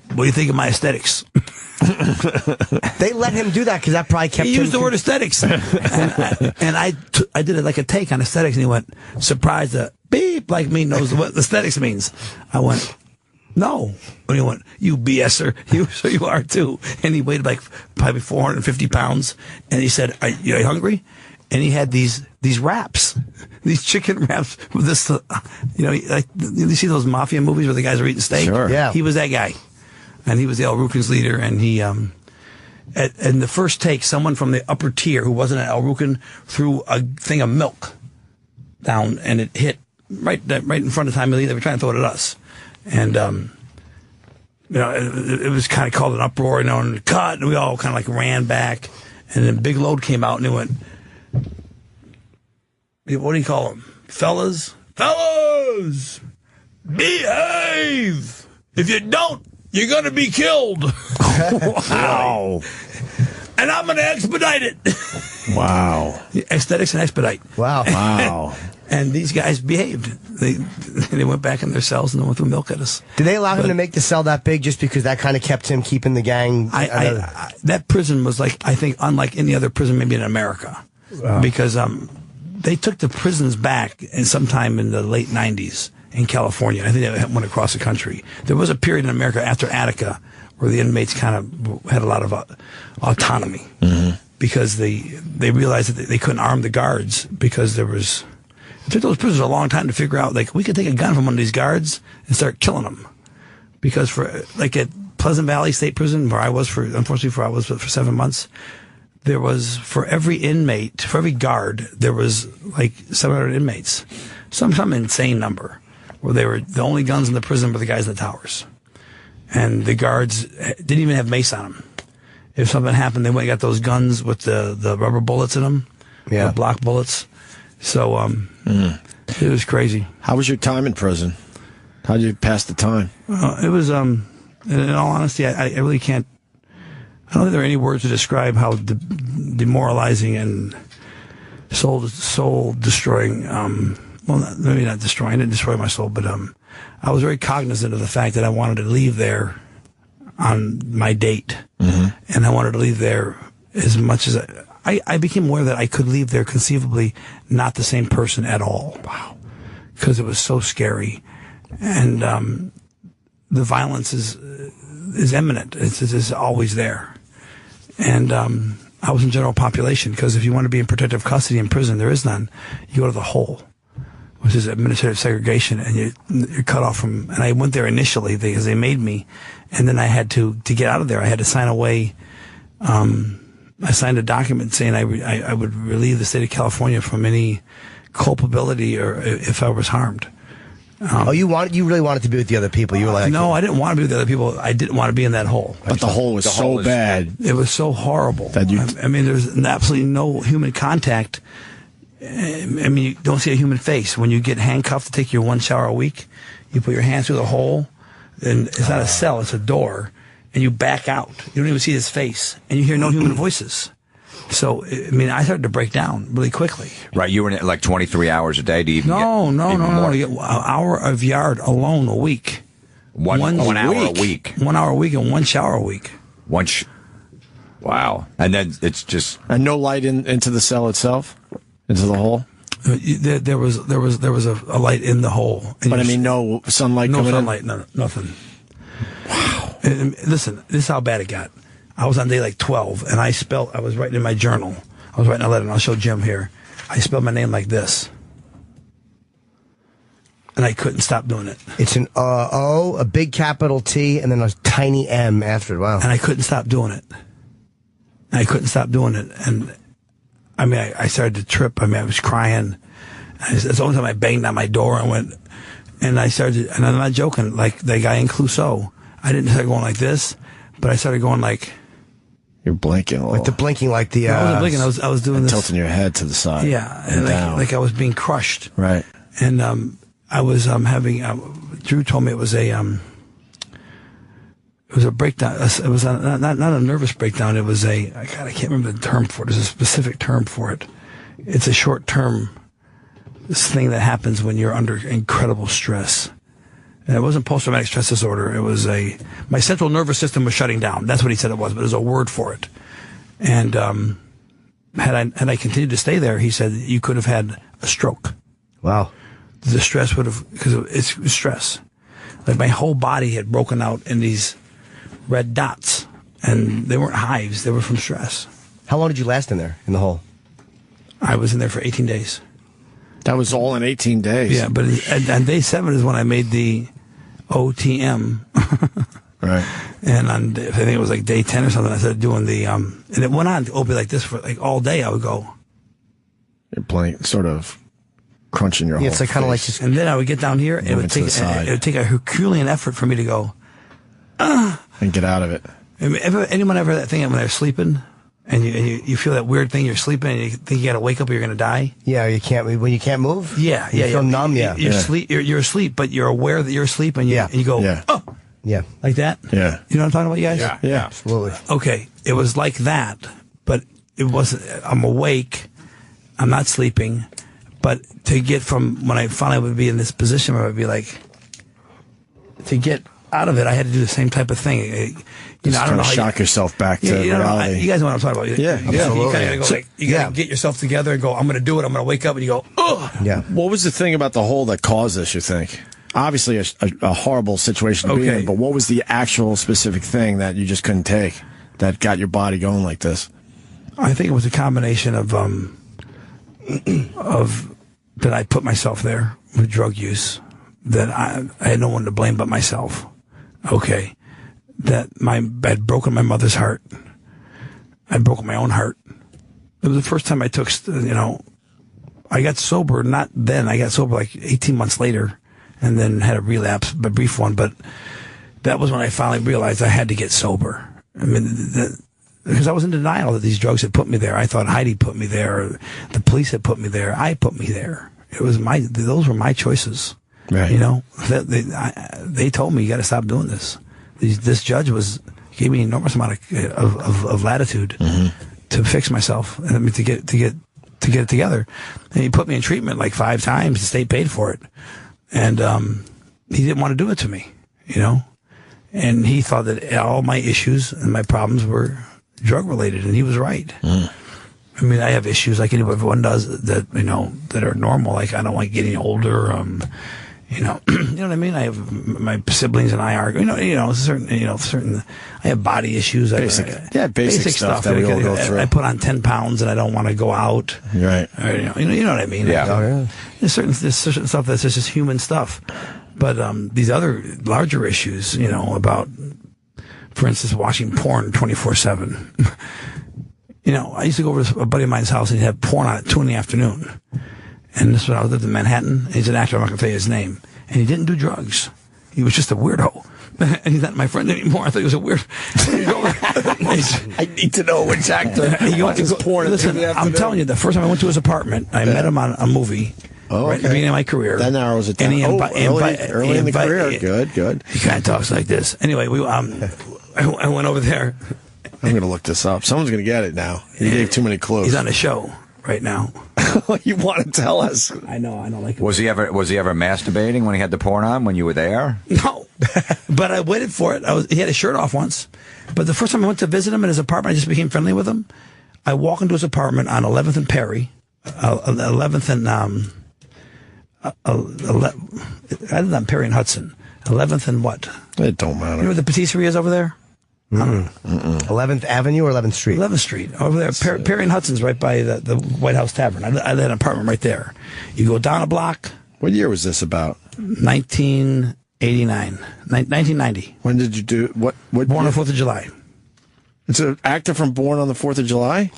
"What do you think of my aesthetics?" They let him do that because that probably kept He him... used the word aesthetics. And I did it like a take on aesthetics, and he went, "Surprised that beep like me knows what aesthetics means." I went, "No." And he went, "You BSer. So you are too." And he weighed like probably 450 pounds. And he said, "Are you hungry?" And he had these wraps, these chicken wraps with this, like you see those mafia movies where the guys are eating steak? Sure. Yeah. He was that guy. And he was the El Rukin's leader. And he, in the first take, someone from the upper tier who wasn't an El Rukin threw a thing of milk down, and it hit right in front of Tommy Lee. They were trying to throw it at us. And, it was kind of called an uproar, and cut, and we all kind of like ran back. And then Big Load came out, and it went, what do you call them? Fellas, behave. If you don't, you're going to be killed. Wow. And I'm going to expedite it. Wow. Aesthetics and expedite. Wow. And these guys behaved. They went back in their cells and they went through milk at us. Did they allow him to make the cell that big just because that kind of kept him keeping the gang? That prison was like, I think, unlike any other prison maybe in America. Because they took the prisons back sometime in the late 90s in California. I think they went across the country. There was a period in America after Attica where the inmates kind of had a lot of autonomy because they realized that they couldn't arm the guards because there was... It took those prisoners a long time to figure out, like, we could take a gun from one of these guards and start killing them. Because at Pleasant Valley State Prison, where I was for 7 months, there was, for every inmate, for every guard, there was like 700 inmates. Some insane number, where they were, the only guns in the prison were the guys in the towers. And the guards didn't even have mace on them. If something happened, they went and got those guns with the rubber bullets in them, the block bullets. So it was crazy. How was your time in prison? How did you pass the time? It was, in all honesty, I really can't. I don't think there are any words to describe how demoralizing and soul destroying. Well, maybe not destroying. I didn't destroy my soul, but I was very cognizant of the fact that I wanted to leave there on my date, and I wanted to leave there as much as I became aware that I could leave there conceivably not the same person at all. Wow. Because it was so scary. And the violence is imminent. It's always there. And I was in general population because if you want to be in protective custody in prison, there is none. You go to the hole, which is administrative segregation, and you're cut off from... And I went there initially because they made me. And then I had to get out of there, I had to sign away... I signed a document saying I would relieve the state of California from any culpability or if I was harmed. You really wanted to be with the other people? You were like, no, I didn't want to be with the other people. I didn't want to be in that hole. But the hole was so bad. It was so horrible. I mean, there's absolutely no human contact. I mean, you don't see a human face. When you get handcuffed to take your 1 shower a week, you put your hands through the hole, and it's not a cell, it's a door. And you back out. You don't even see his face. And you hear no human voices. So, I mean, I started to break down really quickly. Right. You were in like 23 hours a day to even No. more? You get an hour of yard alone a week. One hour a week. 1 hour a week and 1 shower a week. Wow. And then it's just... And no light into the cell itself? Into the hole? There was a light in the hole. But I mean, no sunlight coming in? No sunlight, nothing. Wow. And listen, this is how bad it got. I was on day like 12, and I was writing in my journal. I was writing a letter, and I'll show Jim here. I spelled my name like this. And I couldn't stop doing it. It's an O, a big capital T, and then a tiny M after it. Wow. And I couldn't stop doing it. And I mean, I started to trip. I mean, I was crying. It's the only time I banged on my door and went, and I started, and I'm not joking, like the guy in Clouseau. I didn't start going like this, but I started going like. You're blinking a little. Like the blinking, like the. I wasn't blinking. I was doing this. Tilting your head to the side. Yeah. And like I was being crushed. Right. And, I was, having, Drew told me it was a breakdown. It was not a nervous breakdown. It was I can't remember the term for it. There's a specific term for it. It's a short term. This thing that happens when you're under incredible stress. And it wasn't post-traumatic stress disorder. It was my central nervous system was shutting down. That's what he said it was, but there's a word for it. And had I continued to stay there, he said you could have had a stroke. Wow. The stress would have, because it's stress. Like my whole body had broken out in these red dots, and they weren't hives; they were from stress. How long did you last in there, in the hole? I was in there for 18 days. That was all in 18 days. Yeah, but on day 7 is when I made the OTM. Right. And I think it was like day 10 or something, I started doing the, and it went on to Opie like this for like all day. I would go. You're playing, sort of crunching your whole It's like kind of like just. And then I would get down here, and it would take a Herculean effort for me to go, and get out of it. Anyone ever that thing when they're sleeping? And you feel that weird thing, you're sleeping and you think you gotta wake up or you're gonna die? Yeah, when you can't move? Yeah, you feel numb, yeah. You're asleep, but you're aware that you're asleep and you go, oh! Yeah. Like that? Yeah. You know what I'm talking about, you guys? Yeah. Absolutely. Okay, it was like that, but it wasn't, I'm awake, I'm not sleeping, but to get from when I finally would be in this position where I would be like, to get out of it, I had to do the same type of thing. You know, I don't know how shock yourself back to reality. You guys know what I'm talking about. Yeah, absolutely. You kind of go like, you got to get yourself together and go, I'm going to do it. I'm going to wake up, and you go, ugh. Yeah. What was the thing about the hole that caused this, you think? Obviously a horrible situation to be in, but what was the actual specific thing that you just couldn't take that got your body going like this? I think it was a combination of that I put myself there with drug use, that I had no one to blame but myself. Okay. That I'd broken my mother's heart. I'd broken my own heart. It was the first time I took, I got sober, not then. I got sober like 18 months later and then had a relapse, a brief one. But that was when I finally realized I had to get sober. I mean, because I was in denial that these drugs had put me there. I thought Heidi put me there. Or the police had put me there. I put me there. Those were my choices. Right. You know, they told me, you got to stop doing this. This judge gave me an enormous amount of latitude to fix myself and to get it together. And he put me in treatment like 5 times. The state paid for it, and he didn't want to do it to me, And he thought that all my issues and my problems were drug related, and he was right. I mean, I have issues like everyone does that that are normal. Like I don't like getting older. You know what I mean? I have my siblings and I argue. Certain. I have body issues. Basic stuff that we all go through. I put on 10 pounds and I don't want to go out. Right. Or, you know what I mean? Yeah. There's certain stuff that's just human stuff, but these other larger issues, about, for instance, watching porn 24/7. I used to go over to a buddy of mine's house and he'd have porn on at 2 p.m. And this is when I lived in Manhattan. He's an actor. I'm not going to tell you his name. And he didn't do drugs. He was just a weirdo. And he's not my friend anymore. I thought he was a weird. I need to know which actor. He watches porn. Listen, I'm telling you, the first time I went to his apartment, I met him on a movie. Oh, right at the beginning of my career. That narrows it down. Early in the career. Good. He kind of talks like this. Anyway, I went over there. I'm going to look this up. Someone's going to get it now. You gave too many clues. He's on a show right now. You want to tell us? I know. I don't like it. Was he ever masturbating when he had the porn on when you were there? No, but I waited for it. He had his shirt off once, but the first time I went to visit him in his apartment, I just became friendly with him. I walk into his apartment on 11th and Perry, 11th and I lived on Perry and Hudson. 11th and what? It don't You know matter. where the patisserie is over there? 11th Avenue or 11th Street? 11th Street, over there. Perry and Hudson's right by the White House Tavern. I had an apartment right there. You go down a block, What year was this about? 1989, 1990. When did you do what? Born on year? the 4th of July. It's an actor from Born on the 4th of July?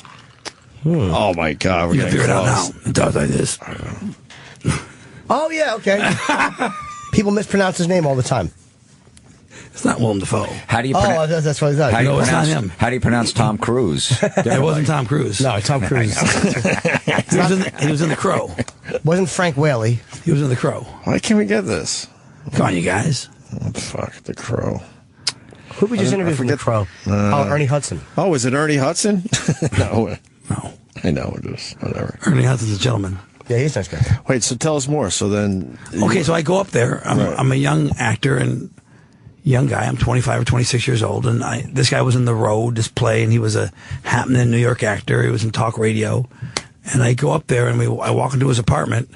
Oh, my God. We're You can getting figure it out close. now. It does like this. Oh, yeah, okay. People mispronounce his name all the time. It's not Willem Dafoe. How do you Oh, pronounce? that's what he does. How do you No, it's not pronounce? him. How do you pronounce Tom Cruise? It wasn't Tom Cruise. No, Tom Cruise. He was in The Crow. Wasn't Frank Whaley. He was in The Crow. Why can't we get this? Come on, you guys. Oh, fuck, The Crow. Who we just interviewed from The Crow? Ernie Hudson. Oh, is it Ernie Hudson? No. No. I know it is. Whatever. Ernie Hudson's a gentleman. Yeah, he's a nice guy. Wait, so tell us more. So then... Okay, so I go up there. Right. I'm a young actor and young guy. I'm 25 or 26 years old. And this guy was in The Road, this play, and he was a happening New York actor. He was in talk radio. And I go up there and I walk into his apartment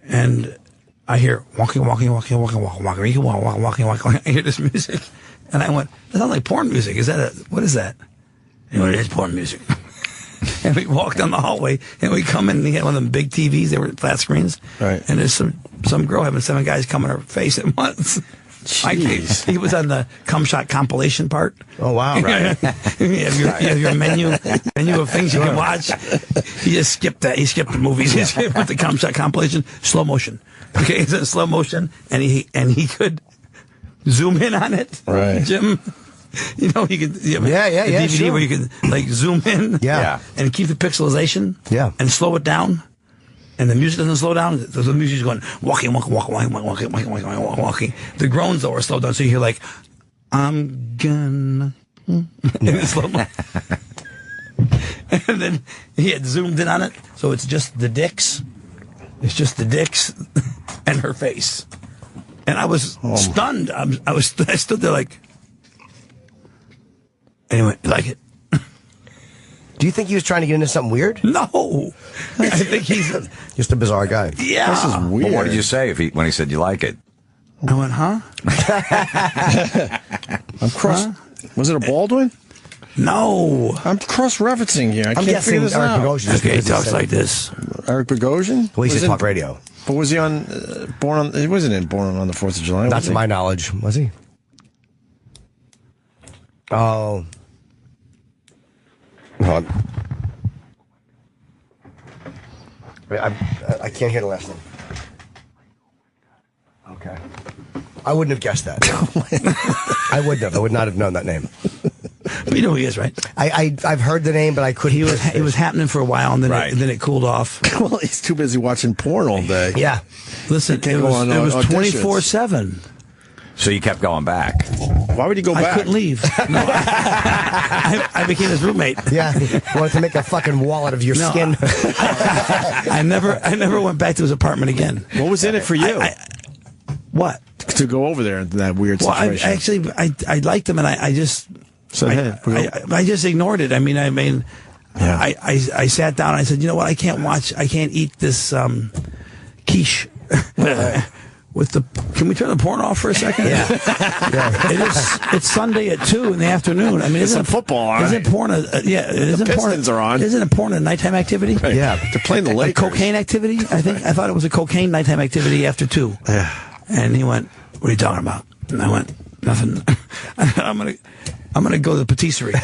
and I hear walking. I hear this music. And I went, that sounds like porn music. What is that? And he went, it's porn music. And we walked down the hallway, and we come in, and he had one of them big TVs. They were flat screens. Right. And there's some girl having 7 guys come in her face at once. Jeez. He was on the cum shot compilation part. Oh, wow. Right. you have your menu of things you can watch. He just skipped that. He skipped the movies. He skipped the cum shot compilation, slow motion. Okay, it's in slow motion, and he could zoom in on it. Right. Jim. You know, you could Yeah, a DVD sure. where you could like zoom in, Yeah. and keep the pixelization, Yeah. and slow it down, and the music doesn't slow down. The music's going walking. The groans though are slowed down, so you hear like, "I'm gonna," and it's slow mo. And then he had zoomed in on it, so it's just the dicks. It's just the dicks and her face, and I was stunned. I stood there like. Anyway, you like it? Do you think he was trying to get into something weird? No. I think he's... Just a bizarre guy. Yeah. This is weird. Well, what did you say when he said you like it? I went, huh? I'm cross... Was it a Baldwin? No. I'm cross-referencing here. I I'm can't guessing figure this Eric out. Bogosian. just Okay, he because he talks said- like this. Eric Bogosian? Well, he's Was just in- talk radio. But was he on He wasn't in Born on the 4th of July, Not was to he? my knowledge. Was he? Oh. Hold on. Wait, I can't hear the last name. Okay. I wouldn't have guessed that. I wouldn't have. I would not have known that name. You know who he is, right? I've heard the name, but I couldn't. He was happening for a while, and then, Right. then it cooled off. Well, he's too busy watching porn all day. Yeah. Listen, can't it go was, on it was auditions. 24/7. So you kept going back. Why would he go I back? couldn't leave. No, I became his roommate. Yeah. Wanted to make a fucking wallet of your No, skin. I never went back to his apartment again. What was in it for you What? to go over there in that weird Well, situation? I liked him, and I just So, hey, I just ignored it. I mean, Yeah. I sat down and I said, you know what? I can't eat this quiche. Can we turn the porn off for a second? Yeah. It's Sunday at 2 in the afternoon. I mean, It's some football, all right. Isn't porn isn't Pistons porn, are on. Isn't it porn a nighttime activity? Yeah. They're playing the A Lakers. cocaine activity? I thought it was a cocaine nighttime activity after 2. Yeah. And he went, "What are you talking about?" And I went, "Nothing. I'm gonna go to the patisserie."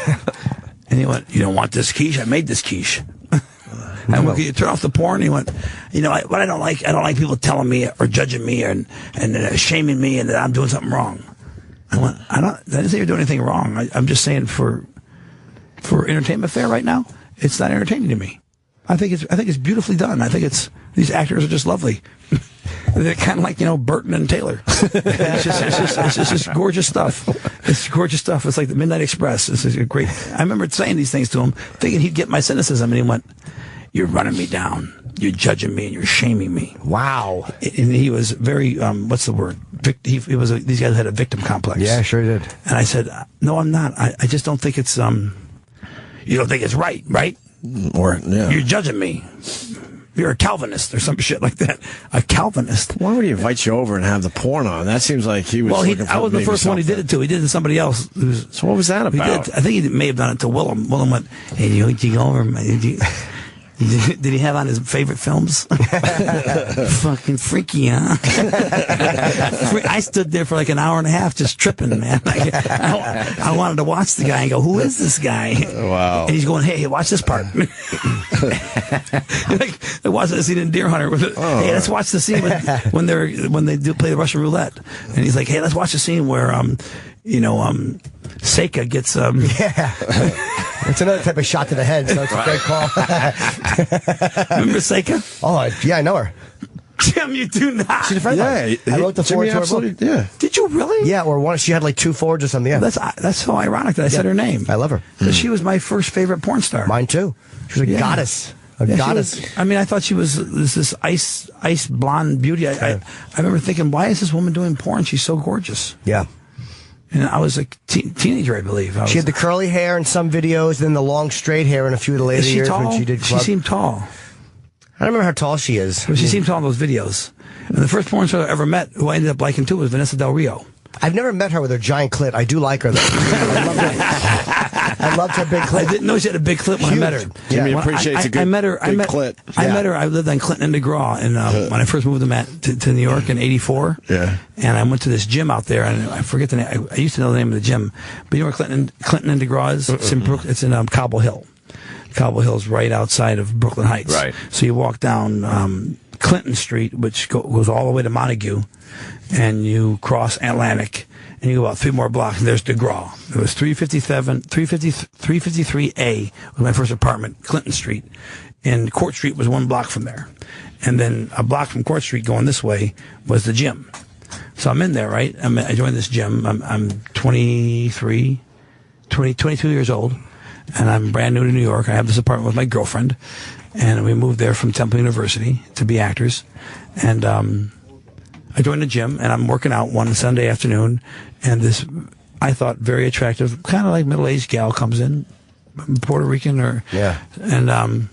And he went, "You don't want this quiche? I made this quiche." I went, "Can you turn off the porn?" He went, "You know what I don't like? I don't like people telling me or judging me and shaming me and that I'm doing something wrong." I went, I didn't say you're doing anything wrong. I'm just saying for entertainment fare right now, it's not entertaining to me. I think it's beautifully done. I think these actors are just lovely. They're kind of like, Burton and Taylor. It's just gorgeous stuff. It's gorgeous stuff. It's like the Midnight Express. This is a great. I remember saying these things to him, thinking he'd get my cynicism, and he went, "You're running me down. You're judging me, and you're shaming me." Wow. And he was very, what's the word? These guys had a victim complex. Yeah, sure did. And I said, "No, I'm not. I just don't think it's, you don't think it's right? Or, yeah. You're judging me. you're a Calvinist or some shit like that. A Calvinist. Why would he invite you over and have the porn on? That seems like he was. Well, looking for I was the maybe first one he did it to. He did it to somebody else. So what was that about? I think he may have done it to Willem. Willem went, "Hey, you go over? Did he have on his favorite films? Fucking freaky, huh? I stood there for like an hour and a half just tripping, man. I wanted to watch the guy and go, who is this guy? Wow. And he's going, hey, watch this part. Like, I watched the scene in Deer Hunter. Hey, let's watch the scene when they do play the Russian roulette. And he's like, hey, let's watch the scene where Seika gets Yeah. It's another type of shot to the head, so it's a great call. Remember Seika? Oh, yeah, I know her. Jim, you do not. She's a friend of mine. I wrote the forward to her book. Yeah. Did you really? Yeah, or one. She had like 2 forwards or something. Yeah. That's so ironic that I said her name. I love her. But she was my first favorite porn star. Mine too. She was a goddess. Goddess. I thought she was this ice blonde beauty. I remember thinking, why is this woman doing porn? She's so gorgeous. Yeah. And I was a teenager, I believe. She had the curly hair in some videos, then the long straight hair in a few of the later years tall? when she did club. She seemed tall. I don't remember how tall she is. But she seemed tall in those videos. And the first porn star I ever met, who I ended up liking too, was Vanessa Del Rio. I've never met her with her giant clit. I do like her though. I loved her big clit. I didn't know she had a big clit when I met her. Jimmy appreciates a good clit. I met her. I lived on Clinton and DeGraw, and when I first moved to New York in '84. Yeah. And I went to this gym out there, and I forget the name. I used to know the name of the gym, but you know where Clinton and DeGraw is? It's in It's in Cobble Hill. Cobble Hill's right outside of Brooklyn Heights. Right. So you walk down Clinton Street, which goes all the way to Montague, and you cross Atlantic, and you go about 3 more blocks, and there's DeGraw. It was 353A was my first apartment, Clinton Street, and Court Street was 1 block from there. And then a block from Court Street going this way was the gym. So I'm in there, right? I joined this gym. I'm 22 years old, and I'm brand new to New York. I have this apartment with my girlfriend, and we moved there from Temple University to be actors. And I joined the gym, and I'm working out one Sunday afternoon, and this, I thought, very attractive, kind of like middle-aged gal comes in, Puerto Rican, and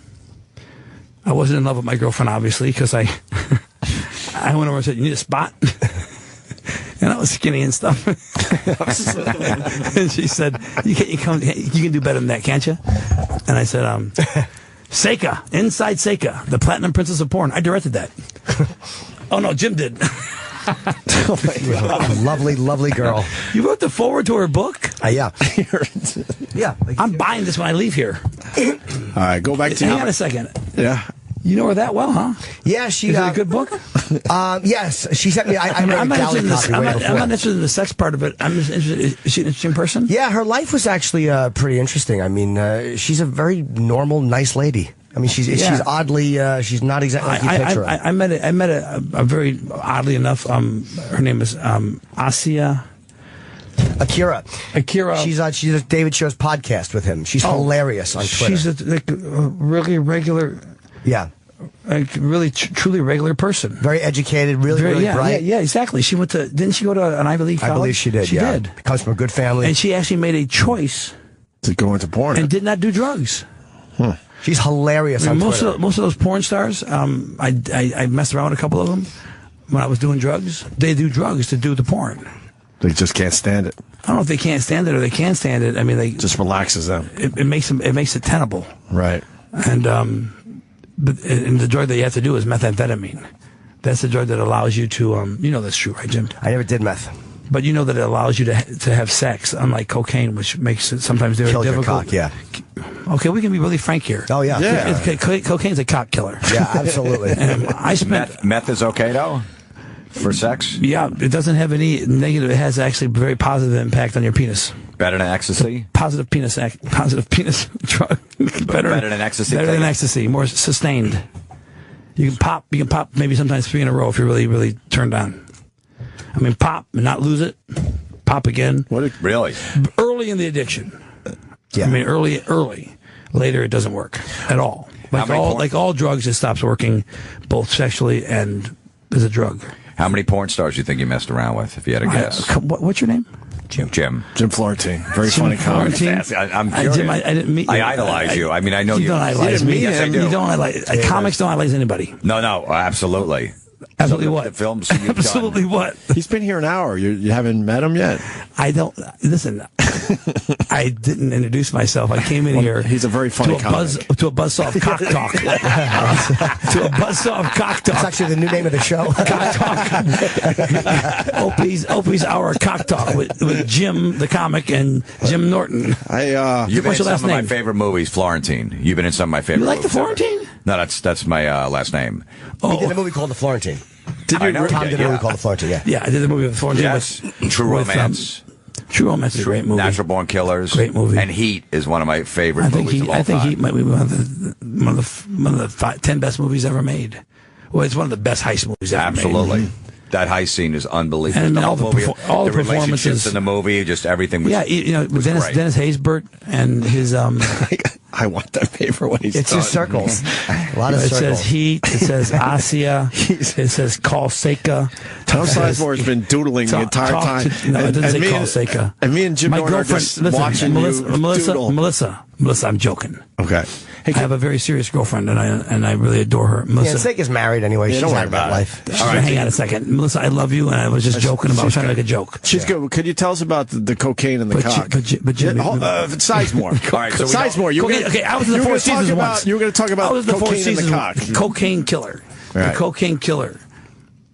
I wasn't in love with my girlfriend, obviously, because I went over and said, you need a spot? And I was skinny and stuff. And she said, you can do better than that, can't you? And I said, Seika, Inside Seika, the Platinum Princess of Porn. I directed that. Oh, no, Jim did. Lovely, lovely girl. You wrote the forward to her book? Yeah. Yeah. I'm buying this when I leave here. All right, go back to Hang on a second. Yeah. You know her that well, huh? Yeah, she. Is it a good book? Yes, she sent me. I'm not interested in the sex part of it. I'm just interested. Is she an interesting person? Yeah, her life was actually pretty interesting. I mean, she's a very normal, nice lady. I mean, she's oddly, she's not exactly like you picture her. I met a very, oddly enough, her name is Asia. Akira. She's on David Show's podcast with him. She's hilarious on Twitter. She's a really regular. Yeah. A really, truly regular person. Very educated, really bright. Yeah, exactly. She didn't she go to an Ivy League college? I believe she did, She did. Comes from a good family. And she actually made a choice to go into porn. And did not do drugs. Huh. She's hilarious on Twitter. Most of those porn stars, I messed around with a couple of them when I was doing drugs. They do drugs to do the porn. They just can't stand it. I don't know if they can't stand it or they can stand it. I mean, they just relaxes them. It makes it tenable. Right. And the drug that you have to do is methamphetamine. That's the drug that allows you to, you know that's true, right, Jim? I never did meth. But you know that it allows you to have sex, unlike cocaine, which makes it sometimes very difficult. Your cock, yeah. Okay, we can be really frank here. Oh, yeah. Cocaine's a cock killer. Yeah, absolutely. I spent... Meth is okay, though? For sex? Yeah, it doesn't have any negative. It has actually a very positive impact on your penis. Better than ecstasy? Positive penis drug. Better than ecstasy? Better than ecstasy. More sustained. You can pop maybe sometimes 3 in a row if you're really, really turned on. I mean, pop and not lose it. Pop again. Really? Early in the addiction. Yeah. I mean, early. Later, it doesn't work at all. Like all drugs, it stops working both sexually and as a drug. How many porn stars do you think you messed around with, if you had a guess? What's your name? Jim Florentine. Very funny comic. I'm curious. Jim, I didn't meet you. I idolize you. I mean, I know you. Don't idolize me. Yes, I do. You don't idolize. Comics don't idolize anybody. No, absolutely. Absolutely Some of what? The films you've Absolutely done. what? He's been here an hour. You haven't met him yet? I don't listen. I didn't introduce myself. I came in here. He's a very funny comic. To a buzzsaw of cock talk. To a buzzsaw of cock talk. That's actually the new name of the show. Cock talk. Opie's hour of cock talk with Jim the comic and Jim Norton. You've been in What's your some last of my name? favorite movies, Florentine. You've been in some of my favorite. You like the movies ever. Florentine? No, that's my last name. He did a movie called The Florentine. I know Tom he did a movie called The Florentine, yeah. Yeah, I did the movie with Florentine. Yes, True Romance. True Romance is a great movie. Natural Born Killers. Great movie. And Heat is one of my favorite movies of all time. I think Heat might be one of the 10 best movies ever made. Well, it's one of the best heist movies ever made. Absolutely. That heist scene is unbelievable. And the all whole the movie, all the relationships performances in the movie, just everything was. Yeah, was Dennis great. Haysbert and his I want that paper when he's It's done. just circles. A lot of it circles. says Heat, it says Asia, it says Call Seika. Tom Sizemore has been doodling the entire time. No, it doesn't say Call and, Seika. and me and Jim My Norton are girlfriend, just listen, watching you Melissa, I'm joking. Okay. Hey, I have a very serious girlfriend, and I really adore her. Yeah, Melissa, Seika's married anyway. Yeah, She's don't worry out of that about it. life. all right, hang on a second. Melissa, I love you, and I was just joking about. I was trying to make a joke. She's good. Could you tell us about the cocaine and the cock? But Jimmy, Sizemore. All right, so Sizemore. You were okay, gonna- okay, I was in the you were Four gonna talk Seasons about- once. You were going to talk about I was in the Four cocaine and the Seasons. cock. Cocaine killer. Right. The cocaine killer.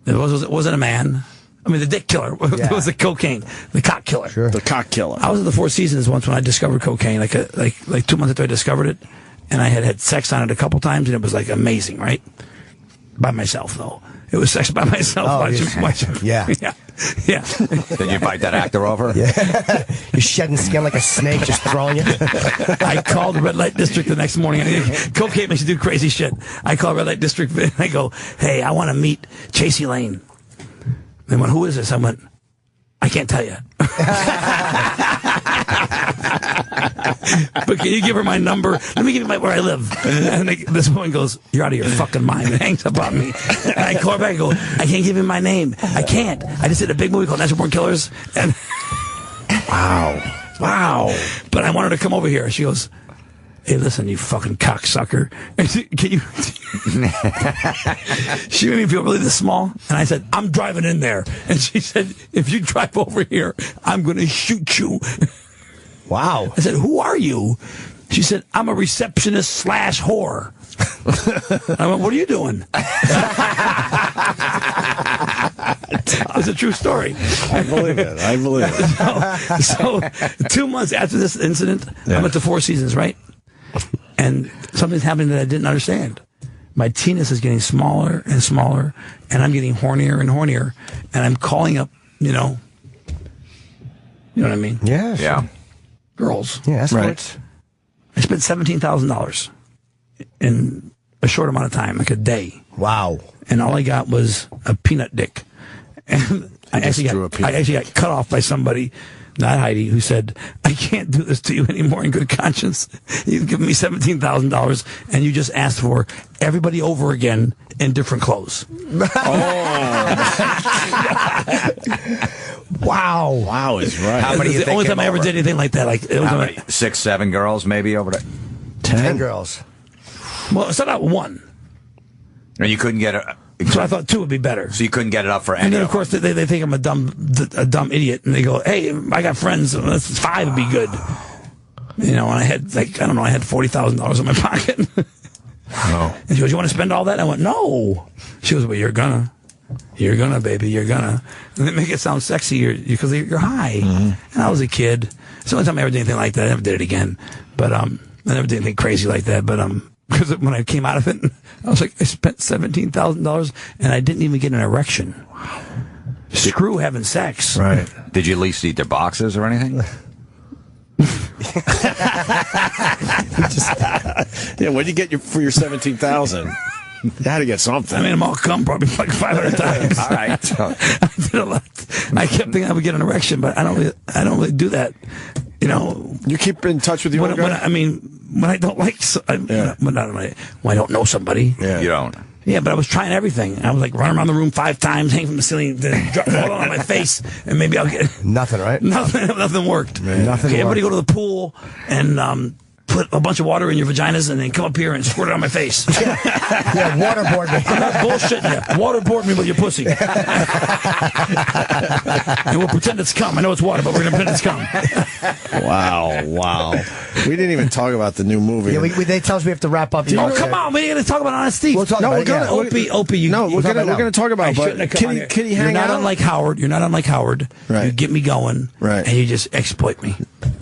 It wasn't a man. I mean, the dick killer. It was the cocaine. The cock killer. Sure. The cock killer. I was in the Four Seasons once when I discovered cocaine, like 2 months after I discovered it, and I had sex on it a couple times, and it was like amazing, right? By myself, though. It was sex by myself. Yeah. Yeah. Did you invite that actor over? Yeah. You're shedding skin like a snake, just throwing you. I called the red light district the next morning. Cocaine makes you do crazy shit. I call red light district and I go, hey, I want to meet Chasey Lane. They went, who is this? I went, I can't tell you. But can you give her my number? Let me give you where I live. And this woman goes, you're out of your fucking mind. And hangs up on me. And I call her back and go, I can't give you my name. I can't. I just did a big movie called Natural Born Killers. And wow. But I want her to come over here. She goes, hey, listen, you fucking cocksucker. Can you... She made me feel really this small. And I said, I'm driving in there. And she said, if you drive over here, I'm going to shoot you. Wow. I said, who are you? She said, I'm a receptionist / whore. I went, what are you doing? It's a true story. I believe it. So 2 months after this incident, I went to Four Seasons, right? And something's happening that I didn't understand. My penis is getting smaller and smaller, and I'm getting hornier and hornier, and I'm calling up, you know what I mean? Yeah. Sure. Yeah. Girls. Yeah, escorts. I spent $17,000 in a short amount of time, like a day. Wow. And all I got was a peanut dick. And I actually got cut off by somebody, not Heidi, who said, I can't do this to you anymore in good conscience. You've given me $17,000 and you just asked for everybody over again in different clothes. Wow. Wow is right. How many? It was the only time I ever did anything like that. Like it was How many? 6, 7 girls maybe over there. 10 girls. well, it's not one. And you couldn't get it. So I thought 2 would be better. So you couldn't get it up for any. And then, of course, they think I'm a dumb idiot, and they go, "Hey, I got friends. 5 would be good." You know, and I had I had $40,000 in my pocket. Oh. And she goes, "You want to spend all that?" I went, "No." She goes, "Well, you're gonna, baby, you're gonna." And they make it sound sexy because you're high. Mm-hmm. And I was a kid. It's the only time I ever did anything like that. I never did it again. But I never did anything crazy like that. But because when I came out of it, I was like, I spent $17,000 and I didn't even get an erection. Screw having sex. Right. Did you at least eat their boxes or anything? Yeah, what did you get for your 17,000? You had to get something. I mean, I'm all cum probably like 500 times. All right. I did a lot. I kept thinking I would get an erection, but I don't really do that. You know, You keep in touch with your when I don't like, when I don't know somebody. Yeah. You don't. Yeah, but I was trying everything. I was like running around the room 5 times, hanging from the ceiling, then fall on my face, and maybe I'll get Nothing, right? Nothing worked. Nothing Okay, everybody worked. go to the pool and put a bunch of water in your vaginas and then come up here and squirt it on my face. Yeah, waterboard me. I'm not bullshitting you. Waterboard me with your pussy. And we'll pretend it's cum. I know it's water, but we're going to pretend it's cum. Wow. We didn't even talk about the new movie. Yeah, they tell us we have to wrap up. Oh, come on. We're going to talk about Honest Thief. We'll talk about it, yeah. Opie, you. No, we're going to talk about. I But shouldn't have come on here. can he hang You're not out? unlike Howard. You're not unlike Howard. Right. You get me going. Right. And you just exploit me.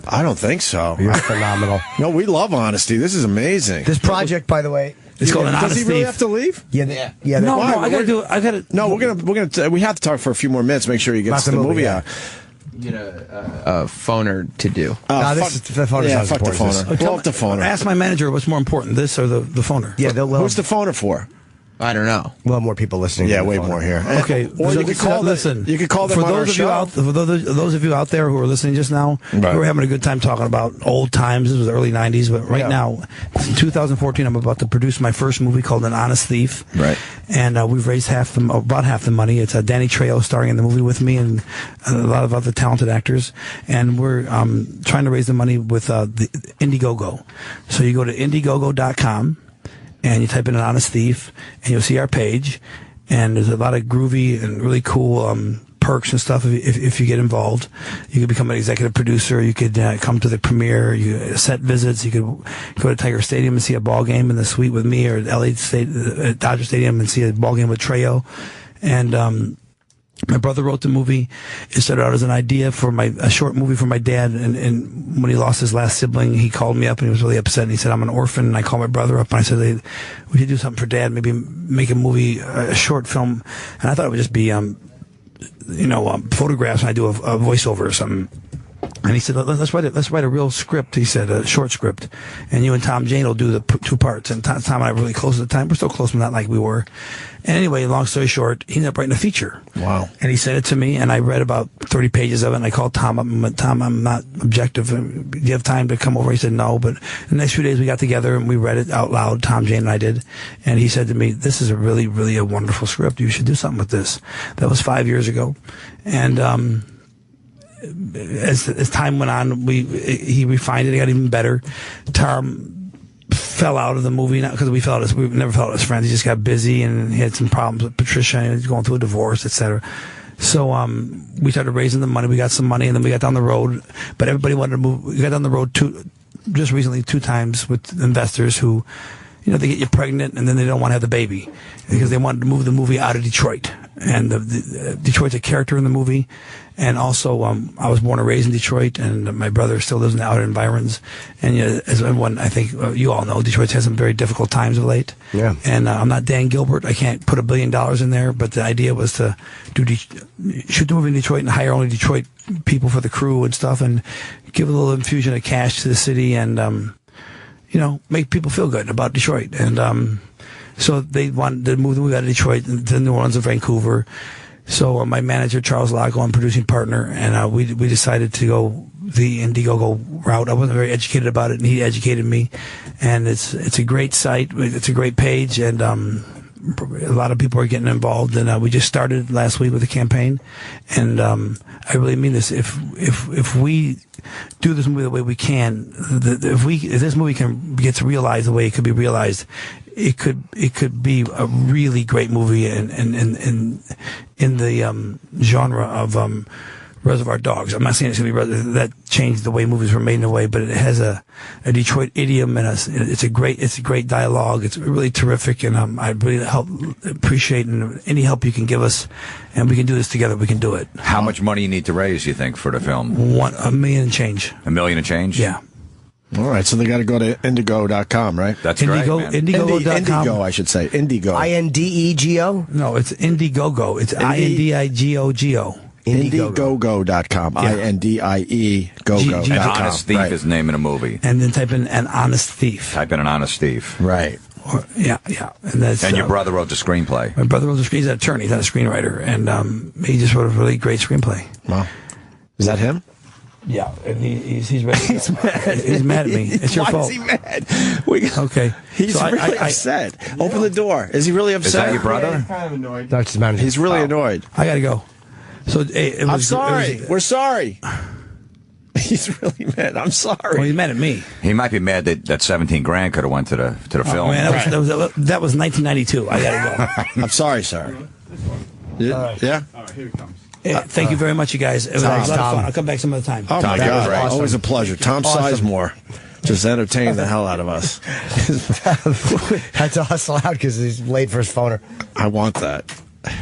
I don't think so. You're phenomenal. No, we love honesty. This is amazing. This project, by the way, It's called an Does Honest he really Thief. have to leave? yeah. No, Why? I got to do it. I got to. No, we have to talk for a few more minutes. Make sure he gets About the the movie movie, out. Get a phoner to do. No, this is the phoner's Yeah, not fuck the important. phoner. Blow up the phoner. Ask my manager what's more important, this or the phoner. Yeah, Who's the phoner for? I don't know. we'll have more people listening. Yeah, to the way phone. more here. Okay, Or so you could call listen. You could call them for on our those of show. you out for those of you out there who are listening just now. Right. We're having a good time talking about old times. This was the early '90s, but right Yeah. now, in 2014, I'm about to produce my first movie called An Honest Thief. Right. And we've raised about half the money. It's Danny Trejo starring in the movie with me and a lot of other talented actors. And we're trying to raise the money with the Indiegogo. So you go to Indiegogo.com. And you type in An Honest Thief, and you'll see our page. And there's a lot of groovy and really cool perks and stuff if you get involved. You could become an executive producer. You could come to the premiere. You set visits. You could go to Tiger Stadium and see a ball game in the suite with me, or Dodger Stadium and see a ball game with Trejo. And my brother wrote the movie. It started out as an idea for a short movie for my dad. And when he lost his last sibling, he called me up and he was really upset. And he said, I'm an orphan. And I called my brother up and I said, hey, we should do something for Dad. Maybe make a movie, a short film. And I thought it would just be, photographs and I do a voiceover or something. And he said, let's write a real script. He said, a short script. And you and Tom Jane will do the 2 parts. And Tom and I were really close at the time. We're still close, but not like we were. And anyway, long story short, he ended up writing a feature. Wow. And he sent it to me, and I read about 30 pages of it, and I called Tom up and went, Tom, I'm not objective. Do you have time to come over? He said, no. But the next few days we got together, and we read it out loud, Tom Jane and I did. And he said to me, this is a really, really a wonderful script. You should do something with this. That was 5 years ago. And as time went on, he refined it. It got even better. Tom fell out of the movie, not because we never felt as friends. He just got busy and he had some problems with Patricia and he was going through a divorce, etc. So we started raising the money. We got some money and then we got down the road. But everybody wanted to move. We got down the road just recently 2 times with investors who, they get you pregnant and then they don't want to have the baby because they wanted to move the movie out of Detroit. And Detroit's a character in the movie. And also, I was born and raised in Detroit, and my brother still lives in the outer environs. And as everyone, I think you all know, Detroit's had some very difficult times of late. Yeah. And I'm not Dan Gilbert. I can't put $1 billion in there. But the idea was to shoot the movie in Detroit and hire only Detroit people for the crew and stuff, and give a little infusion of cash to the city, and make people feel good about Detroit. And so they wanted to move the movie out of Detroit to New Orleans and Vancouver. So my manager, Charles Lago, and producing partner, and we decided to go the Indiegogo route. I wasn't very educated about it, and he educated me. And it's a great site. It's a great page, and a lot of people are getting involved. And we just started last week with a campaign. And I really mean this. If we do this movie the way we can, if this movie gets realized the way it could be realized, it could be a really great movie in the genre of Reservoir Dogs. I'm not saying it's going to be that changed the way movies were made in a way, but it has a Detroit idiom and it's a great dialogue. It's really terrific, and I really appreciate any help you can give us, and we can do this together. We can do it. How much money you need to raise, you think, for the film? $1 million and change. $1 million and change? Yeah. All right, so they got to go to Indigo.com, right? That's great, man. Indiegogo.com. Indigo, I should say. Indigo. Indego? No, it's Indiegogo. It's Indigogo. Indiegogo.com. Indie-go-go.com. An Honest Thief is the name of the movie. And then type in An Honest Thief. Type in An Honest Thief. Right. Yeah. And your brother wrote the screenplay. My brother wrote the screenplay. He's an attorney, he's not a screenwriter. And he just wrote a really great screenplay. Wow. Is that him? Yeah, and he's ready. He's mad. He's mad at me. It's your Why fault. is he mad? Okay. He's So really upset. Open the door. Is he really upset? Is that your brother? Kind of annoyed. No, it's his manager. He's really annoyed. I got to go. So I'm sorry. We're sorry. He's really mad. I'm sorry. Well, he's mad at me. He might be mad that 17 grand could have went to the film. Man, that was 1992. I got to go. I'm sorry, sir. Yeah? Yeah? All right, here it comes. Thank you very much, you guys. It was a lot of fun. I'll come back some other time. Oh, my Tom, God. great. Awesome. Always a pleasure. Tom Sizemore. Just entertained the hell out of us. Had to hustle out because he's late for his phoner. I want that.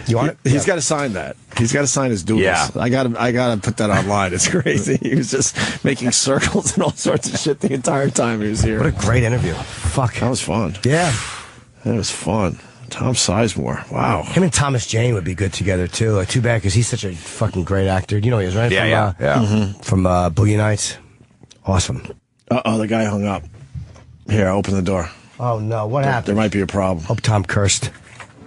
You want it? He's got to sign that. He's got to sign his doodles. Yeah. I got to put that online. It's crazy. He was just making circles and all sorts of shit the entire time he was here. What a great interview. Fuck. That was fun. Yeah. That was fun. Tom Sizemore. Wow. Him and Thomas Jane would be good together, too. Too bad because he's such a fucking great actor. You know he is, right? Yeah. From Boogie Nights. Awesome. Uh-oh, the guy hung up. Here, open the door. Oh, no. What happened? There might be a problem. Hope Tom cursed.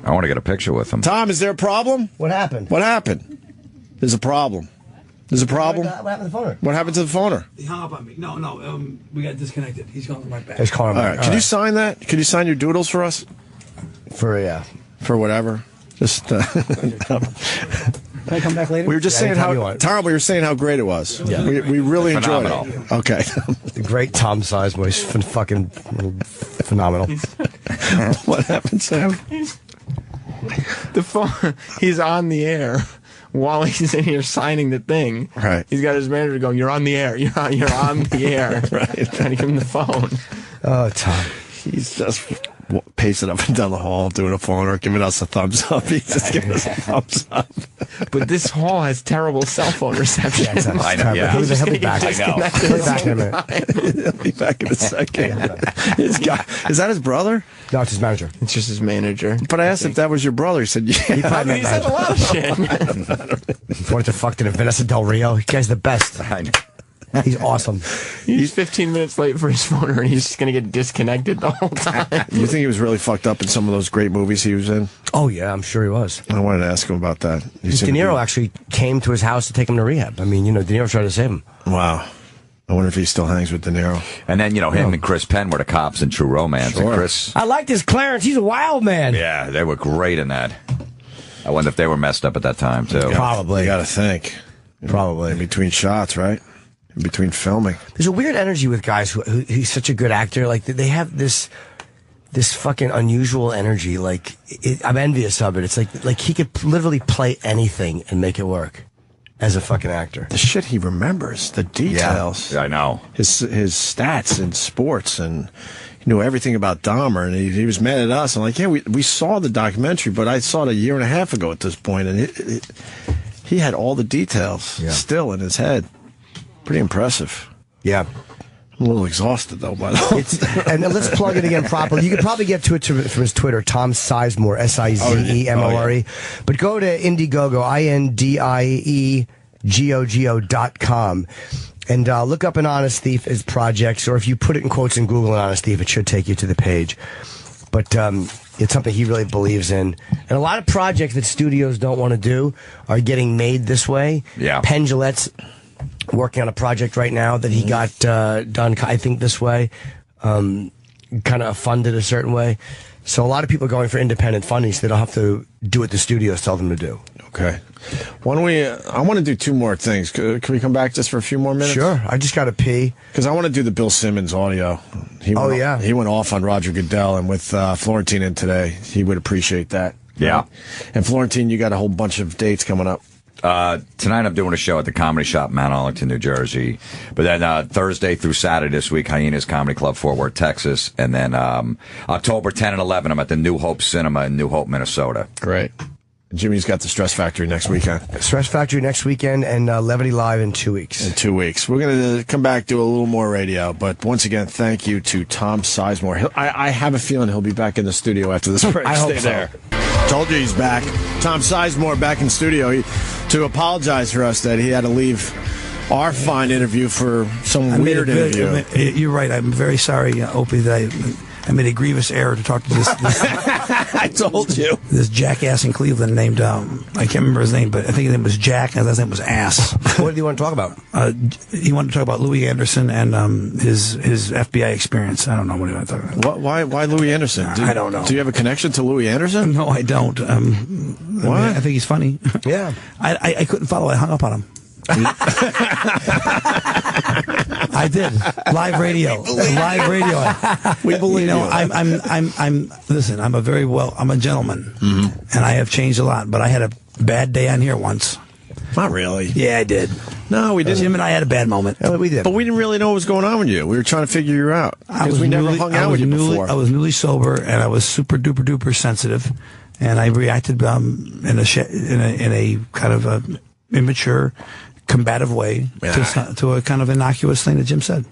I want to get a picture with him. Tom, is there a problem? What happened? What happened? There's a problem. There's a problem? What happened to the phoner? What happened to the phoner? He hung up on me. No, we got disconnected. He's calling right back. He's calling him All back. right. Could you sign that? Could you sign your doodles for us? For whatever. Just. Can I come back later? We were just saying anytime you how want. Tom. We were saying how great it was. Yeah. We really enjoyed Phenomenal. it. Okay. The great Tom Sizemore. He's fucking phenomenal. What happened, Sam? The phone. He's on the air while he's in here signing the thing. Right. He's got his manager going, "You're on the air. You're on the air." Right. Trying to give him the phone. Oh, Tom. He's just pacing up and down the hall, doing a phone or giving us a thumbs up. He's just giving us a thumbs up. But this hall has terrible cell phone reception. I know, yeah. He'll be back. I know. He'll be back in a minute. He'll be back in a second. Is that his brother? No, it's his manager. It's just his manager. But I asked if that was your brother. He said, yeah. He probably He said a lot of shit. wanted to fuck to Vanessa Del Rio. You guy's the best. I know. He's awesome. He's 15 minutes late for his phone, and he's just going to get disconnected the whole time. You think he was really fucked up in some of those great movies he was in? Oh, yeah, I'm sure he was. I wanted to ask him about that. He De seemed to Niro be- actually came to his house to take him to rehab. I mean, De Niro tried to save him. Wow. I wonder if he still hangs with De Niro. And then, him and Chris Penn were the cops in True Romance. Sure. And Chris, I like this Clarence. He's a wild man. yeah, they were great in that. I wonder if they were messed up at that time, too. Probably. You got to think. Probably. In between shots, right? In between filming. There's a weird energy with guys who he's such a good actor. Like, they have this fucking unusual energy. Like, I'm envious of it. It's like he could literally play anything and make it work as a fucking actor. The shit he remembers, the details. I know. His stats in sports, and he knew everything about Dahmer, and he was mad at us. I'm like, yeah, we saw the documentary, but I saw it a year and a half ago at this point, and he had all the details still in his head. Pretty impressive. Yeah. I'm a little exhausted, though, by the way. And let's plug it again properly. You could probably get to it from his Twitter, Tom Sizemore, Sizemore. But go to Indiegogo, INDIEGOGO.com, and look up An Honest Thief as projects, or if you put it in quotes in Google, An Honest Thief, it should take you to the page. But it's something he really believes in. And a lot of projects that studios don't want to do are getting made this way. Yeah. Penn Jillette's working on a project right now that he got done, I think, this way, kind of funded a certain way. So a lot of people are going for independent funding so they don't have to do what the studios tell them to do. Okay. Why don't we, I want to do two more things. Can we come back just for a few more minutes? Sure. I just got to pee. Because I want to do the Bill Simmons audio. He went off on Roger Goodell, and with Florentine in today, he would appreciate that. Yeah. Right? And Florentine, you got a whole bunch of dates coming up. Tonight I'm doing a show at the Comedy Shop, Mount Arlington, New Jersey. But then Thursday through Saturday this week, Hyenas Comedy Club, Fort Worth, Texas. And then October 10 and 11, I'm at the New Hope Cinema in New Hope, Minnesota. Great. Jimmy's got the Stress Factory next weekend. Stress Factory next weekend and Levity Live in 2 weeks. In 2 weeks. We're going to come back, do a little more radio. But once again, thank you to Tom Sizemore. I have a feeling he'll be back in the studio after this break. I hope Stay so. there. Told you he's back. Tom Sizemore back in studio to apologize for us that he had to leave our fine interview for some weird interview. You're right. I'm very sorry, Opie, that I made a grievous error to talk to this I told you. This jackass in Cleveland named, I can't remember his name, but I think his name was Jack, and his last name was Ass. What do you want to talk about? He wanted to talk about Louis Anderson and his FBI experience. I don't know what he wanted to talk about. Why Louis Anderson? I don't know. Do you have a connection to Louis Anderson? No, I don't. What? I think he's funny. Yeah. I couldn't follow. I hung up on him. I did live radio. We believe you. I'm. Listen, I'm a gentleman, and I have changed a lot. But I had a bad day on here once. Not really. Yeah, I did. No, we didn't. Jim and I had a bad moment. Yeah, we did. But we didn't really know what was going on with you. We were trying to figure you out because we never hung out with you before. I was newly sober, and I was super duper duper sensitive, and I reacted in a kind of a immature, combative way to a kind of innocuous thing that Jim said.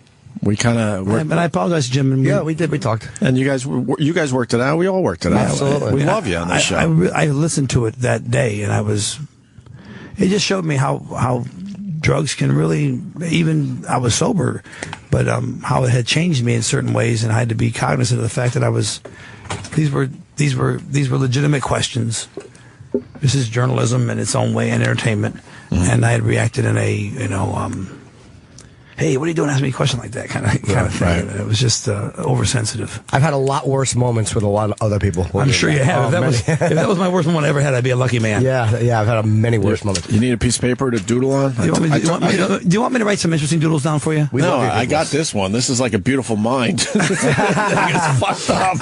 We kind of, and I apologize, Jim. And we did. We talked, and you guys worked it out. We all worked it out. Absolutely. We love you on this show. I listened to it that day, and it just showed me how drugs can really, even I was sober, but how it had changed me in certain ways, and I had to be cognizant of the fact that these were legitimate questions. This is journalism in its own way and entertainment, and I had reacted in a hey, what are you doing? Asking me a question like that kind of thing. Right. It was just oversensitive. I've had a lot worse moments with a lot of other people. I'm sure you have. If that was my worst moment I ever had, I'd be a lucky man. Yeah, I've had many worse moments. You need a piece of paper to doodle on? Do you want me to write some interesting doodles down for you? No, I got this one. This is like a beautiful mind. It's fucked up.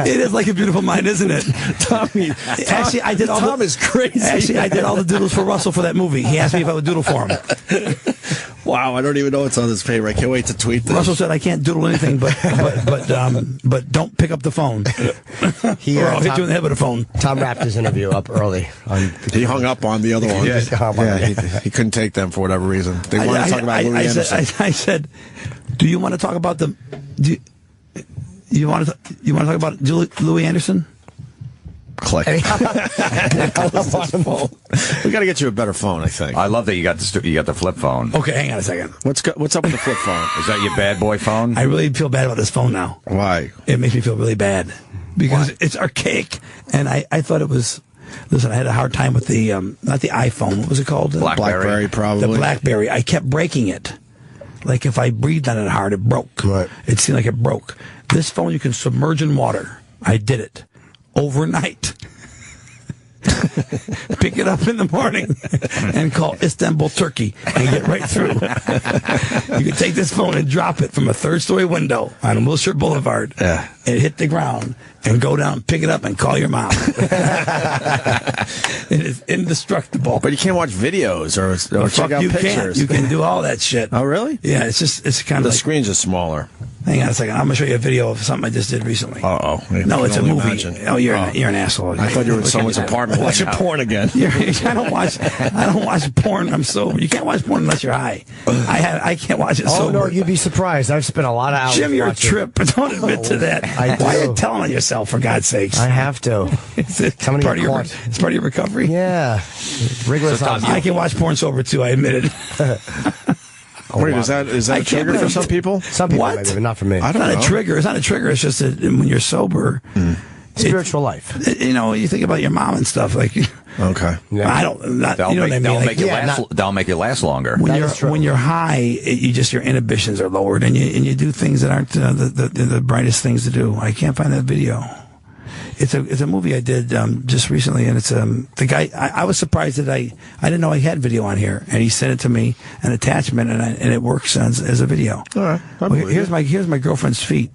It is like a beautiful mind, isn't it? Tommy. Actually, I did all Tom is crazy. Actually, I did all the doodles for Russell for that movie. He asked me if I would doodle for him. Wow, I don't even know what's on this paper. I can't wait to tweet this. Russell said I can't doodle anything, but don't pick up the phone. Or I'll hit you in the head with a phone. Tom wrapped his interview up early. He hung up on the other one. He couldn't take them for whatever reason. They wanted to talk about Louis Anderson. I said, do you want to talk about you want to talk about Louis Anderson? Click. We got to get you a better phone, I think. I love that you got the flip phone. Okay, hang on a second. What's up with the flip phone? Is that your bad boy phone? I really feel bad about this phone now. Why? It makes me feel really bad because it's archaic, and I thought it was. Listen, I had a hard time with the not the iPhone. What was it called? BlackBerry, probably. The BlackBerry. I kept breaking it. Like if I breathed on it hard, it broke. Right. It seemed like it broke. This phone you can submerge in water. I did it overnight. Pick it up in the morning and call Istanbul, Turkey, and get right through. You can take this phone and drop it from a third-story window on Wilshire Boulevard and hit the ground and go down, pick it up, and call your mom. It is indestructible. But you can't watch videos or check out pictures. You can do all that shit. Oh, really? Yeah, it's kind of the like, screen's just smaller. Hang on a second. I'm going to show you a video of something I just did recently. Uh-oh. No, it's a movie. Oh, you're an asshole. I thought you were in someone's apartment watching porn again. I don't watch porn. I'm sober. You can't watch porn unless you're high. I can't watch it sober. Oh, no, you'd be surprised. I've spent a lot of hours Jim, you're a watching. trip. Don't admit to that. I do. Why are you telling on yourself, for God's sakes? I have to. It's part of your recovery? Yeah. Rigorous. I can watch porn sober, too. I admit it. Wait, is that a trigger for some people? Some people, What? maybe, but not for me. I don't know. It's not a trigger. It's just that when you're sober, Spiritual life. You think about your mom and stuff. Like, Okay. Yeah. I don't. Not, They'll you know what I mean? they'll Like, make you last. They'll make you last longer. when you're high, your inhibitions are lowered, and you do things that aren't the brightest things to do. I can't find that video. It's a movie I did just recently, and it's the guy. I was surprised that I didn't know I had video on here, and he sent it to me, an attachment, and it works as a video. All right. Here's my girlfriend's feet.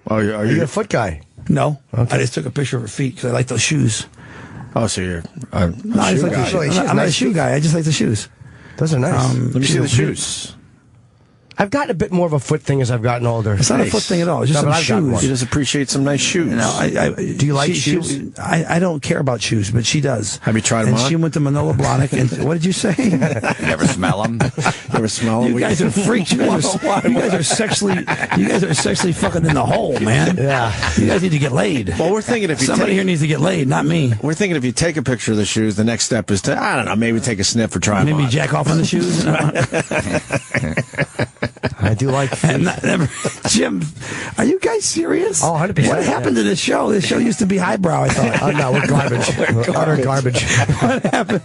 Oh, are you a foot guy? No, Okay. I just took a picture of her feet because I like those shoes. Oh, so you're No, I just like the shoes. I'm not a shoe guy. I just like the shoes. Those are nice. Let me see the shoes. I've gotten a bit more of a foot thing as I've gotten older. It's not a foot thing at all. It's just No, but some I've got shoes. one. You just appreciate some nice shoes. Do you like shoes? I don't care about shoes, but she does. Have you tried them and on? She went to Manolo Blahnik, and what did you say? You ever smell them? Ever smell them? You guys are freaks. You guys are sexually fucking in the hole, man. Yeah. You guys need to get laid. Well, we're thinking if you Somebody here needs to get laid, not me. We're thinking if you take a picture of the shoes, the next step is to, I don't know, maybe take a sniff or try them Maybe on. jack off on the shoes. I do like And never, Jim, are you guys serious? Oh, 100%. What happened to this show? This show used to be highbrow, I thought. Oh, no, we're garbage. We're utter garbage. What happened?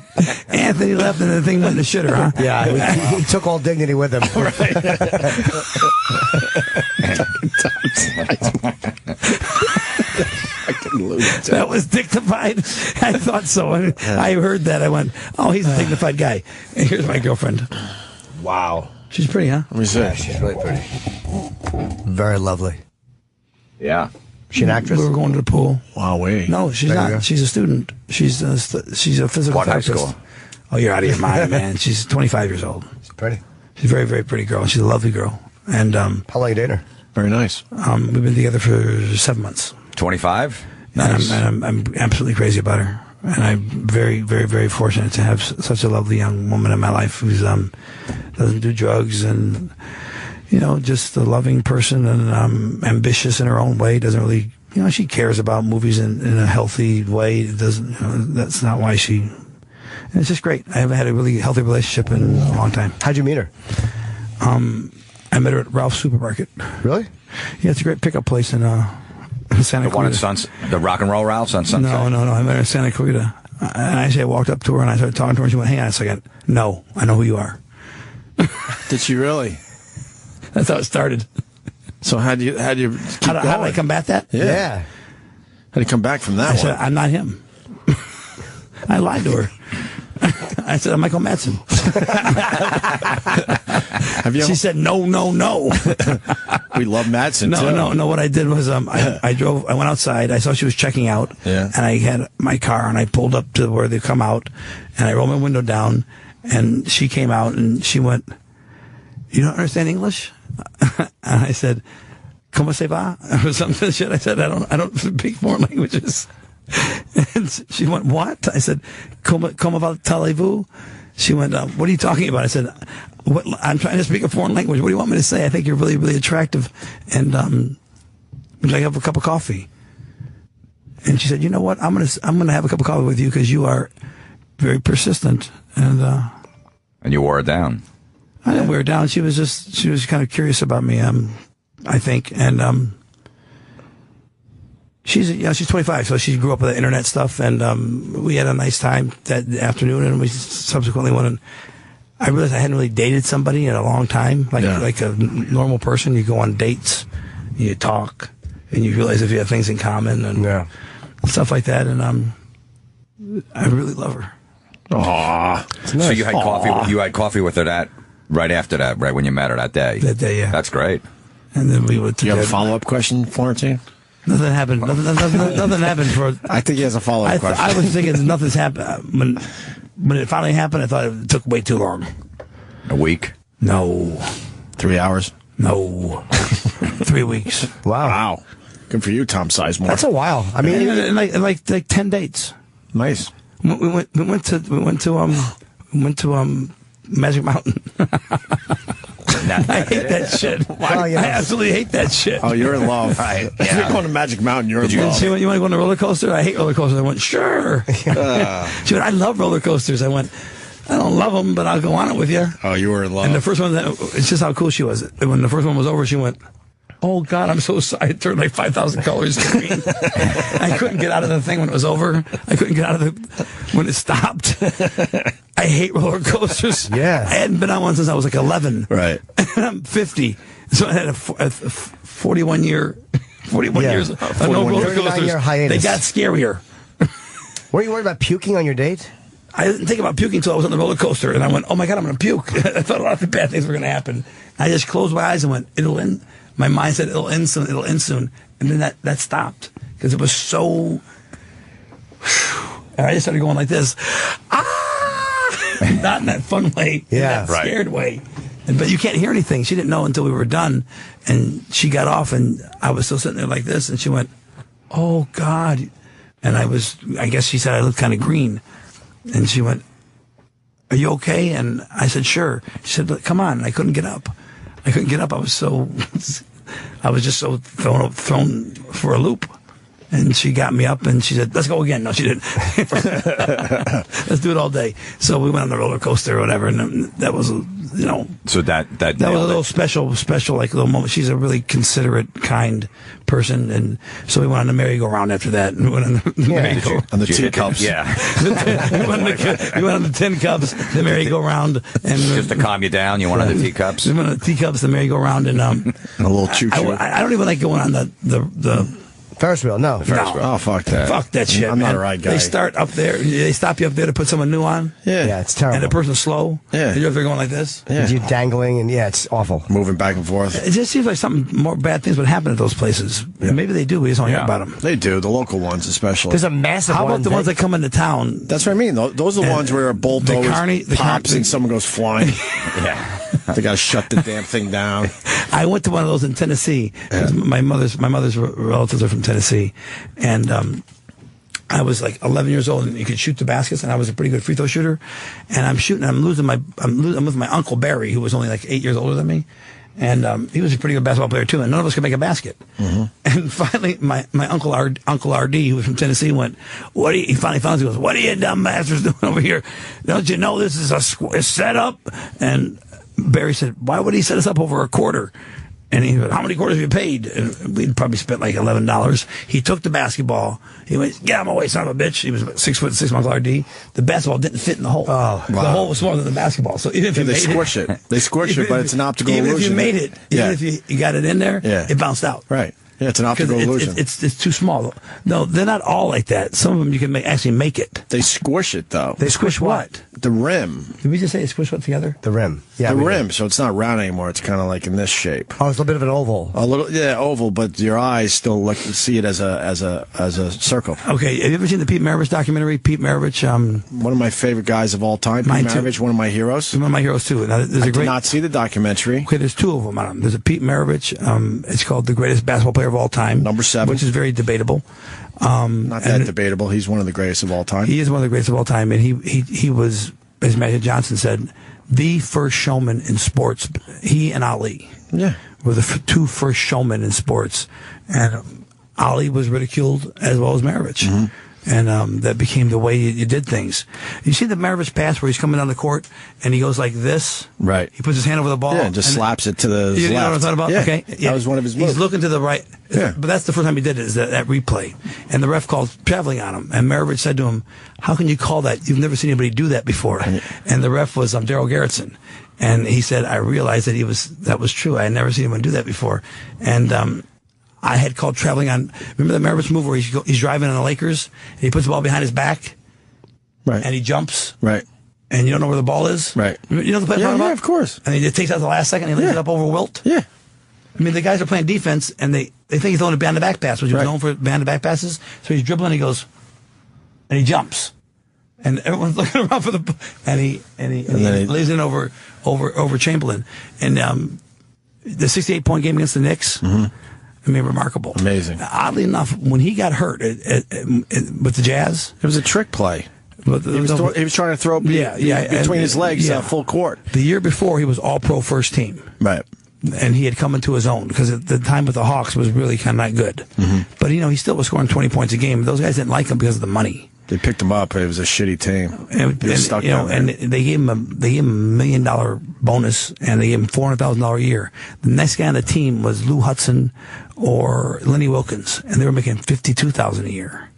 Anthony left and the thing went in the shitter, huh? Yeah, he took all dignity with him. That was dignified. I thought so. I heard that. I went, oh, he's a dignified guy. And here's my girlfriend. Wow. She's pretty, huh? Let me see. Yeah, she's really pretty. Very lovely. Yeah. She an actress? We were going to the pool. Wow, wait. No, she's There you go. not. She's a student. She's a physical What high therapist. school? Oh, you're out of your mind, man. She's 25 years old. She's pretty. She's a very, very pretty girl. She's a lovely girl. And How long you dating her? Very nice. we've been together for 7 months. 25? Nice. And I'm absolutely crazy about her. And I'm very, very, very fortunate to have such a lovely young woman in my life who's doesn't do drugs and, just a loving person and ambitious in her own way. Doesn't really, she cares about movies in a healthy way. It doesn't, that's not why she, and it's just great. I haven't had a really healthy relationship in a long time. How'd you meet her? I met her at Ralph's Supermarket. Really? Yeah, it's a great pickup place in Santa The one at Clarita. the Rock and Roll Ralph's on Sunset? No. I met her in Santa Clarita. And I walked up to her and I started talking to her and she went, hang on a second. No, I know who you are. Did she really? That's how it started. So how do you keep How did I combat that? Yeah. How do you come back from that I said, one? I'm not him. I lied to her. I said, I'm Michael Madsen. Have you She said, no. We love Madsen, too. No. What I did was I went outside. I saw she was checking out. Yeah. And I had my car and I pulled up to where they come out and I rolled my window down and she came out and she went, you don't understand English? And I said, ¿Cómo se va? Or something shit. I said, I don't speak foreign languages. And she went, what? I said, ¿Cómo va She went, what are you talking about? I said, I'm trying to speak a foreign language. What do you want me to say? I think you're really, really attractive. And would you like to have a cup of coffee? And she said, you know what? I'm gonna have a cup of coffee with you because you are very persistent. And you wore it down. I didn't wear her down. She was kind of curious about me, I think. And she's 25, so she grew up with the internet stuff, and we had a nice time that afternoon, and we subsequently went and I realized I hadn't really dated somebody in a long time, like a normal person. You go on dates, you talk, and you realize if you have things in common and stuff like that, and I really love her. Aww. Nice. So you had coffee. You had coffee with her right after that, right when you met her that day. That day, yeah. That's great. And then we went to Do you have a bed. follow-up question, Florentine? Nothing happened. Nothing happened for. I think he has a follow-up question. I was thinking nothing's happened. When it finally happened, I thought it took way too long. A week? No. 3 hours? No. 3 weeks. Wow. Good for you, Tom Sizemore. That's a while. I mean, And like 10 dates. Nice. We went to Magic Mountain. I hate that shit. Well, I absolutely hate that shit. Oh, you're in love. Right. If you're going to Magic Mountain, you're in love. She went, you want to go on a roller coaster? I hate roller coasters. I went, sure. She went, I love roller coasters. I went, I don't love them, but I'll go on it with you. Oh, you were in love. And the first one, it's just how cool she was. When the first one was over, she went, oh, God, I'm so sorry. It turned like 5,000 colors green. I couldn't get out of the thing when it was over. I couldn't get out of when it stopped. I hate roller coasters. Yeah. I hadn't been on one since I was like 11. Right. And I'm 50. So I had a 41 years of no roller 39-year coasters. hiatus. They got scarier. were you worried about puking on your date? I didn't think about puking until I was on the roller coaster, and I went, "Oh my God, I'm going to puke!" I thought a lot of bad things were going to happen. I just closed my eyes and went, "It'll end." My mind said, "It'll end soon. It'll end soon," and then that stopped because it was so. And I just started going like this, not in that fun way, in that scared way. But you can't hear anything. She didn't know until we were done, and she got off, and I was still sitting there like this, and she went, "Oh God," and I guess she said I looked kind of green. And she went, "Are you okay?" And I said, "Sure." She said, "Come on." And I couldn't get up. I was just so thrown for a loop. And she got me up and she said, let's go again. No, she didn't. Let's do it all day. So we went on the roller coaster or whatever. And that was, So that was a little special, like little moment. She's a really considerate, kind person. And so we went on the merry-go-round after that. And we went on the merry-go-round. On the teacups. Yeah. we went on the tin cups, the merry-go-round. And Just to calm you down, you went on the teacups? We went on the teacups, the merry-go-round. And a little choo-choo. I don't even like going on the Ferris wheel, no. Oh, fuck that. Fuck that shit, I'm man. not a ride guy. They start up there. They stop you up there to put someone new on. Yeah, it's terrible. And the person's slow. Yeah. And you're up there going like this. Yeah. You're dangling, and it's awful. Moving back and forth. It just seems like something more bad things would happen at those places. Yeah. Maybe they do. We just don't hear about them. They do. The local ones, especially. There's a massive How one. about the ones that come into town? That's what I mean. Those are the ones where a bolt always pops and someone goes flying. Yeah. They got to shut the damn thing down. I went to one of those in Tennessee. Yeah. My mother's relatives are from Tennessee, and I was like 11 years old, and you could shoot the baskets, and I was a pretty good free throw shooter. And I'm shooting, I'm with my uncle Barry, who was only like 8 years older than me, and he was a pretty good basketball player too. And none of us could make a basket. Mm-hmm. And finally, my uncle RD, who was from Tennessee, went, he finally found us. He goes, "What are you dumb bastards doing over here? Don't you know this is a setup?" And Barry said, "Why would he set us up over a quarter?" And he said, "How many quarters have you paid?" And we'd probably spent like $11. He took the basketball. He went, "Get out of my way, son of a bitch." He was 6'6", Uncle RD. The basketball didn't fit in the hole. Oh, wow. The hole was smaller than the basketball. So even if you they squish it. They squish it, but it's an optical illusion. Even if you made it, even if you got it in there, it bounced out. Right. Yeah, it's an optical illusion. It's too small. No, they're not all like that. Some of them you can actually make it. They squish it, though. They squish what? The rim. Did we just say they squish what together? The rim. Yeah, the rim. So it's not round anymore. It's kind of like in this shape. Oh, it's a little bit of an oval. A little, yeah, oval, but your eyes still see it as a circle. Okay, have you ever seen the Pete Maravich documentary? Pete Maravich, one of my favorite guys of all time. Pete Maravich, one of my heroes. One of my heroes too. Now, I did not see the documentary. Okay, there's two of them on them. There's a Pete Maravich. It's called The Greatest Basketball Player of All Time. Number 7. Which is very debatable. Not that debatable. He's one of the greatest of all time. He is one of the greatest of all time, and he was, as Magic Johnson said, the first showman in sports. He and Ali were the two first showmen in sports, and Ali was ridiculed as well as Maravich. Mm-hmm. And that became the way you did things. You see the Maravich pass where he's coming down the court and he goes like this? Right. He puts his hand over the ball. Yeah, and just slaps it to the left. You know what I'm talking about? Yeah. Okay. That was one of his moves. He's looking to the right. Yeah. But that's the first time he did it, is that replay. And the ref called traveling on him. And Maravich said to him, "How can you call that? You've never seen anybody do that before." And the ref was Daryl Garrettson. And he said, "I realized that was true. I had never seen anyone do that before." And I had called traveling on. Remember the Maravich move where he's driving on the Lakers and he puts the ball behind his back, right? And he jumps, right? And you don't know where the ball is, right? You know the play? Yeah, of course. And he just takes out the last second and he lays it up over Wilt. Yeah. I mean, the guys are playing defense and they think he's throwing a behind the back pass, which he was known for behind the back passes. So he's dribbling, he goes, and he jumps, and everyone's looking around for the, and he lays it over Chamberlain, and the 68-point game against the Knicks. Mm-hmm. I mean, remarkable. Amazing. Oddly enough, when he got hurt with the Jazz... It was a trick play. He was trying to throw between his legs full court. The year before, he was all-pro first team. Right. And he had come into his own because at the time with the Hawks was really kind of not good. Mm-hmm. But, he still was scoring 20 points a game. Those guys didn't like him because of the money. They picked him up. It was a shitty team. And they gave him a $1 million bonus, and they gave him $400,000 a year. The next guy on the team was Lou Hudson or Lenny Wilkins, and they were making $52,000 a year.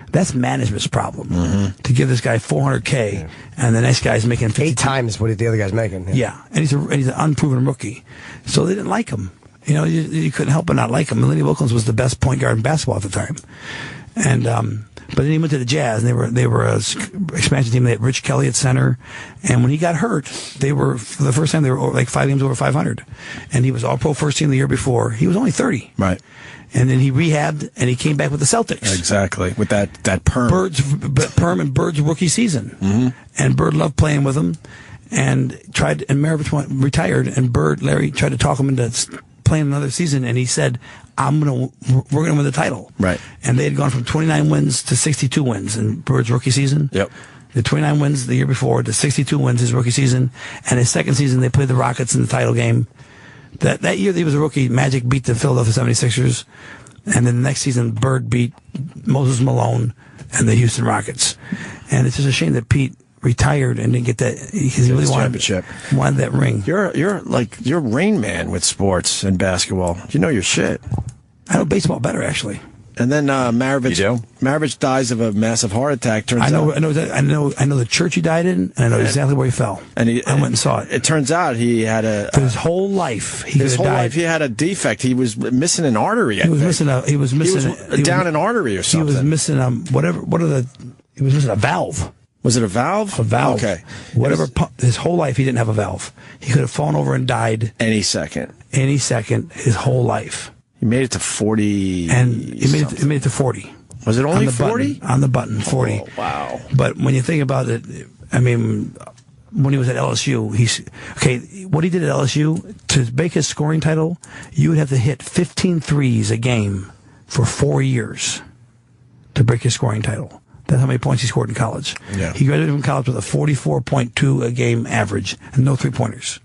That's management's problem. Mm-hmm. To give this guy $400K, and the next guy's making 8 times what the other guy's making. Yeah, and he's an unproven rookie, so they didn't like him. You couldn't help but not like him. And Lenny Wilkins was the best point guard in basketball at the time, and. But then he went to the Jazz, and they were a expansion team. They had Rich Kelly at center, and when he got hurt, they were, for the first time, they were like 5 games over 500. And he was all-pro first team the year before. He was only 30. Right. And then he rehabbed, and he came back with the Celtics. Exactly, with that perm. Perm and Bird's rookie season. Mm-hmm. And Bird loved playing with him, and Maravich retired, and Larry tried to talk him into playing another season, and he said, we're going to win the title. Right. And they had gone from 29 wins to 62 wins in Bird's rookie season. Yep. The 29 wins the year before to 62 wins his rookie season. And his second season, they played the Rockets in the title game. That year that he was a rookie, Magic beat the Philadelphia 76ers. And then the next season, Bird beat Moses Malone and the Houston Rockets. And it's just a shame that Pete retired and didn't get that because he really wanted that ring. You're Rain Man with sports and basketball. You know your shit. I know baseball better, actually. And then Maravich dies of a massive heart attack. I know the church he died in, and I know exactly where he fell. And I went and saw it. It turns out he had his whole life. He had a defect. He was missing an artery. He was missing down an artery or something. He was missing he was missing a valve. Was it a valve? A valve. Okay. His whole life he didn't have a valve. He could have fallen over and died any second. His whole life. He made it to 40. And he made it to 40. Was it only 40? On the button, 40. Oh, wow. But when you think about it, I mean, when he was at LSU, what he did at LSU, to make his scoring title, you would have to hit 15 threes a game for 4 years to break his scoring title. That's how many points he scored in college. Yeah. He graduated from college with a 44.2 a game average and no three-pointers.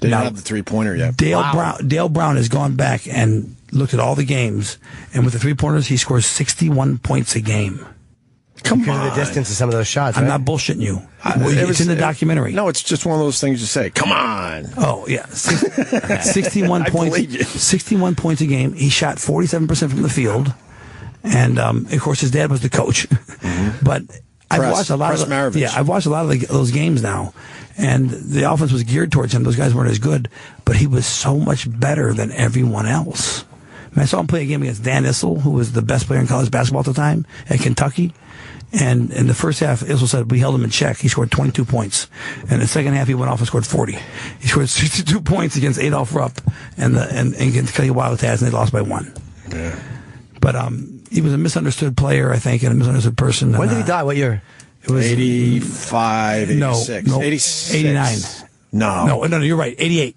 They didn't have the three-pointer yet. Dale Brown has gone back and looked at all the games, and with the three-pointers, he scores 61 points a game. Because of the distance of some of those shots, I'm not bullshitting you. It's in the documentary. No, it's just one of those things you say. Come on. Oh, yeah. 61 points. 61 points a game. He shot 47% from the field. And, of course, his dad was the coach. Mm-hmm. But I've watched a lot of those games now. And the offense was geared towards him. Those guys weren't as good, but he was so much better than everyone else. I saw him play a game against Dan Issel, who was the best player in college basketball at the time at Kentucky. And in the first half, Issel said we held him in check. He scored 22 points. And in the second half, he went off and scored 40. He scored 62 points against Adolph Rupp and against Kentucky Wildcats, and they lost by 1. Yeah. But he was a misunderstood player, I think, and a misunderstood person. When did he die? What year? It was 85, 86. No, 86. 89. No, you're right. 88.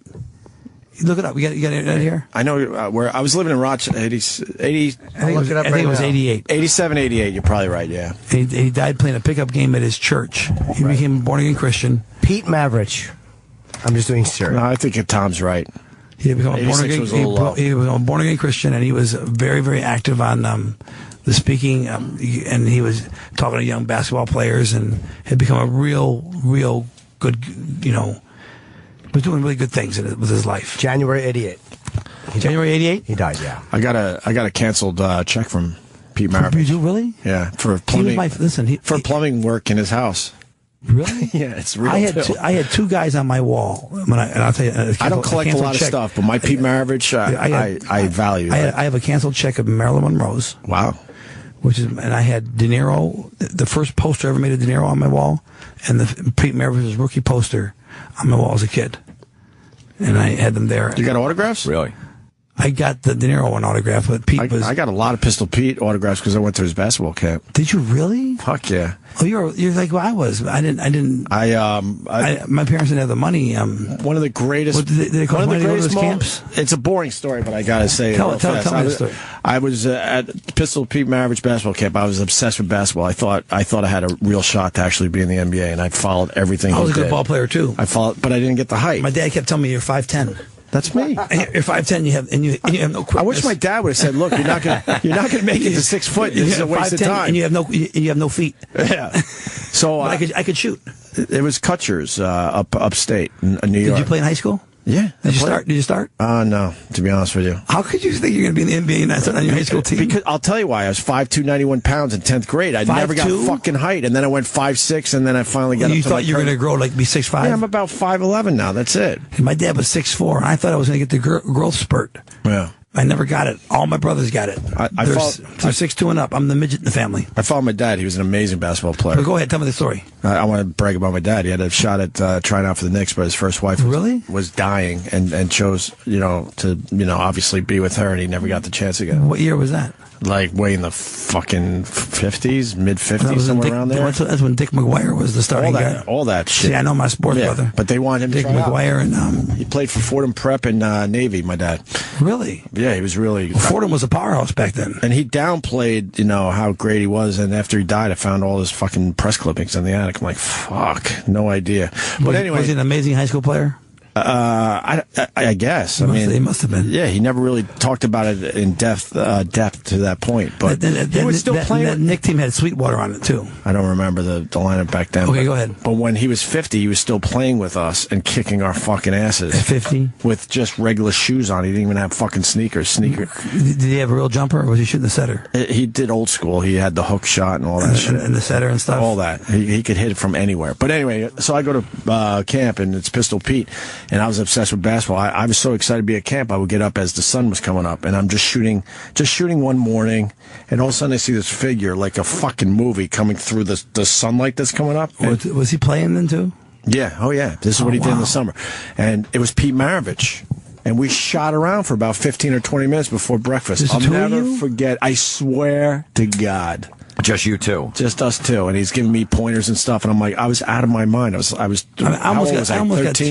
Look it up. You got it here? I know where I was living in Rochester. 80. I think it was 88. 87, 88. You're probably right. Yeah. He died playing a pickup game at his church. He became a born again Christian. Pete Maravich. I'm just doing serious. No, I think Tom's right. He became a born again Christian, and he was very, very active on the speaking, and he was talking to young basketball players, and had become a real good, was doing really good things with his life. January 88. January 88? He died, yeah. I got a canceled check from Pete Maravich. You do, really? Yeah, for plumbing. Plumbing work in his house. Really? Yeah, it's real. I had 2 guys on my wall. I'll tell you, I don't collect a lot of stuff, but my Pete Maravich, I value. I have a canceled check of Marilyn Monroe's. Wow. And I had De Niro, the first poster I ever made of De Niro on my wall, and the Pete Maravich's rookie poster on my wall as a kid. And I had them there. You got autographs? Really? I got the De Niro one autograph, but Pete was. I got a lot of Pistol Pete autographs because I went to his basketball camp. Did you really? Fuck yeah. Oh, you're like I was. I didn't. My parents didn't have the money. One of the greatest. Did they cost money to go to those camps? It's a boring story, but I gotta say tell me the story. I was at Pistol Pete Maravich basketball camp. I was obsessed with basketball. I thought I had a real shot to actually be in the NBA, and I followed everything. I was a good ball player too. I followed, but I didn't get the height. My dad kept telling me you're 5'10". That's me. You're 5'10". You have no quickness. I wish my dad would have said, "Look, you're not gonna make it to 6 foot. This is a waste of time." And you have no feet. Yeah. So I could shoot. It was Kutcher's upstate in New York. Did you play in high school? Yeah. Did you start? No, to be honest with you. How could you think you're going to be in the NBA and not start on your high school team? Because I'll tell you why. I was 5'2", 91 pounds in 10th grade. I never got fucking height, and then I went 5'6", and then I finally got. You thought you were going to grow be 6'5"? Yeah, I'm about 5'11" now. That's it. And my dad was 6'4", and I thought I was going to get the growth spurt. Yeah. I never got it. All my brothers got it. They're 6'2" and up. I'm the midget in the family. I followed my dad. He was an amazing basketball player. But go ahead, tell me the story. I want to brag about my dad. He had a shot at trying out for the Knicks, but his first wife was dying and chose, to obviously be with her, and he never got the chance again. What year was that? Like way in the fucking 50s, mid-50s, somewhere around there. That's when Dick McGuire was the starting guy. All that shit. See, I know my sports brother. But they wanted him Dick to try McGuire out. And he played for Fordham Prep and Navy, my dad. Really? Yeah, he was really... Fordham was a powerhouse back then. And he downplayed, how great he was, and after he died, I found all his fucking press clippings in the attic. I'm like, fuck, no idea. But anyway... Was he an amazing high school player? I guess. He must have been. Yeah, he never really talked about it in depth to that point. But he was still playing. That Nick team had Sweetwater on it too. I don't remember the lineup back then. Okay, go ahead. But when he was 50, he was still playing with us and kicking our fucking asses. At 50? With just regular shoes on. He didn't even have fucking sneakers. Did he have a real jumper, or was he shooting the setter? He did old school. He had the hook shot and all that shit. And the setter and stuff? All that. He could hit it from anywhere. But anyway, so I go to camp, and it's Pistol Pete, and I was obsessed with basketball. I was so excited to be at camp, I would get up as the sun was coming up, and I'm just shooting one morning, and all of a sudden I see this figure, like a fucking movie, coming through the sunlight that's coming up. Was he playing then too? Yeah, oh yeah. This is what he did in the summer. And it was Pete Maravich. And we shot around for about 15 or 20 minutes before breakfast. I'll never forget. I swear to God. Just you two. Just us two. And he's giving me pointers and stuff. And I'm like, I was out of my mind. I almost got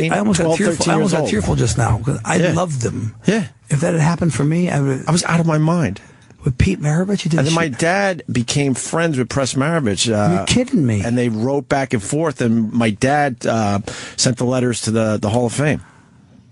tearful just now because I loved them. Yeah. If that had happened for me, I was out of my mind. With Pete Maravich, you did. And then my dad became friends with Press Maravich. You're kidding me. And they wrote back and forth. And my dad sent the letters to the Hall of Fame.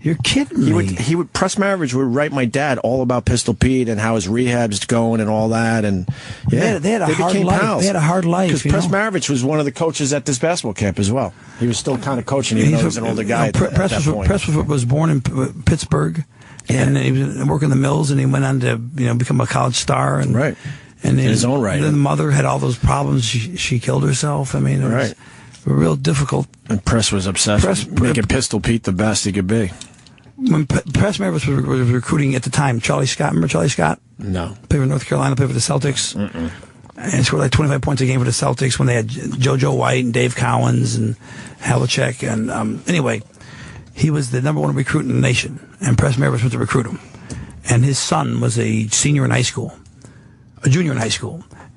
You're kidding me. He would Press Maravich would write my dad all about Pistol Pete and how his rehab's going and all that, and yeah, they had a hard life. Pals. They had a hard life because Press Maravich was one of the coaches at this basketball camp as well. He was still kind of coaching, even though he was an older guy. At that point. Press was born in Pittsburgh, and he was working the mills, and he went on to become a college star, and right, and in his own right. Then the mother had all those problems. She killed herself. I mean, it was real difficult. And Press was obsessed with making Pistol Pete the best he could be. When Press Maravich was recruiting at the time, Charlie Scott, remember Charlie Scott? No. Played for North Carolina, played for the Celtics. Mm-mm. And scored like 25 points a game for the Celtics when they had JoJo White and Dave Cowens and Havlicek. And anyway, he was the number one recruit in the nation, and Press Maravich went to recruit him. And his son was a junior in high school.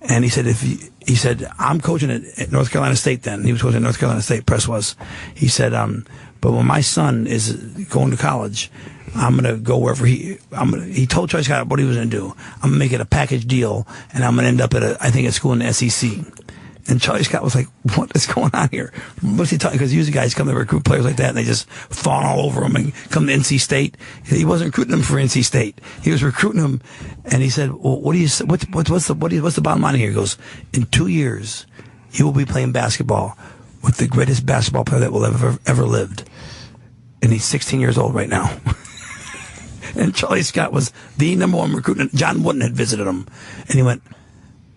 And he said, I'm coaching at North Carolina State then. He was coaching at North Carolina State, Press was. He said, but when my son is going to college, I'm going to go wherever he told Charlie Scott what he was going to do. I'm going to make it a package deal, and I'm going to end up at a school in the SEC. And Charlie Scott was like, what is going on here? What's he talking? Because usually guys come to recruit players like that, and they just fawn all over them and come to NC State. He wasn't recruiting them for NC State. He was recruiting them, and he said, well, what's the bottom line here? He goes, in 2 years, you will be playing basketball with the greatest basketball player that will ever lived. And he's 16 years old right now. And Charlie Scott was the number one recruit. And John Wooden had visited him. And he went,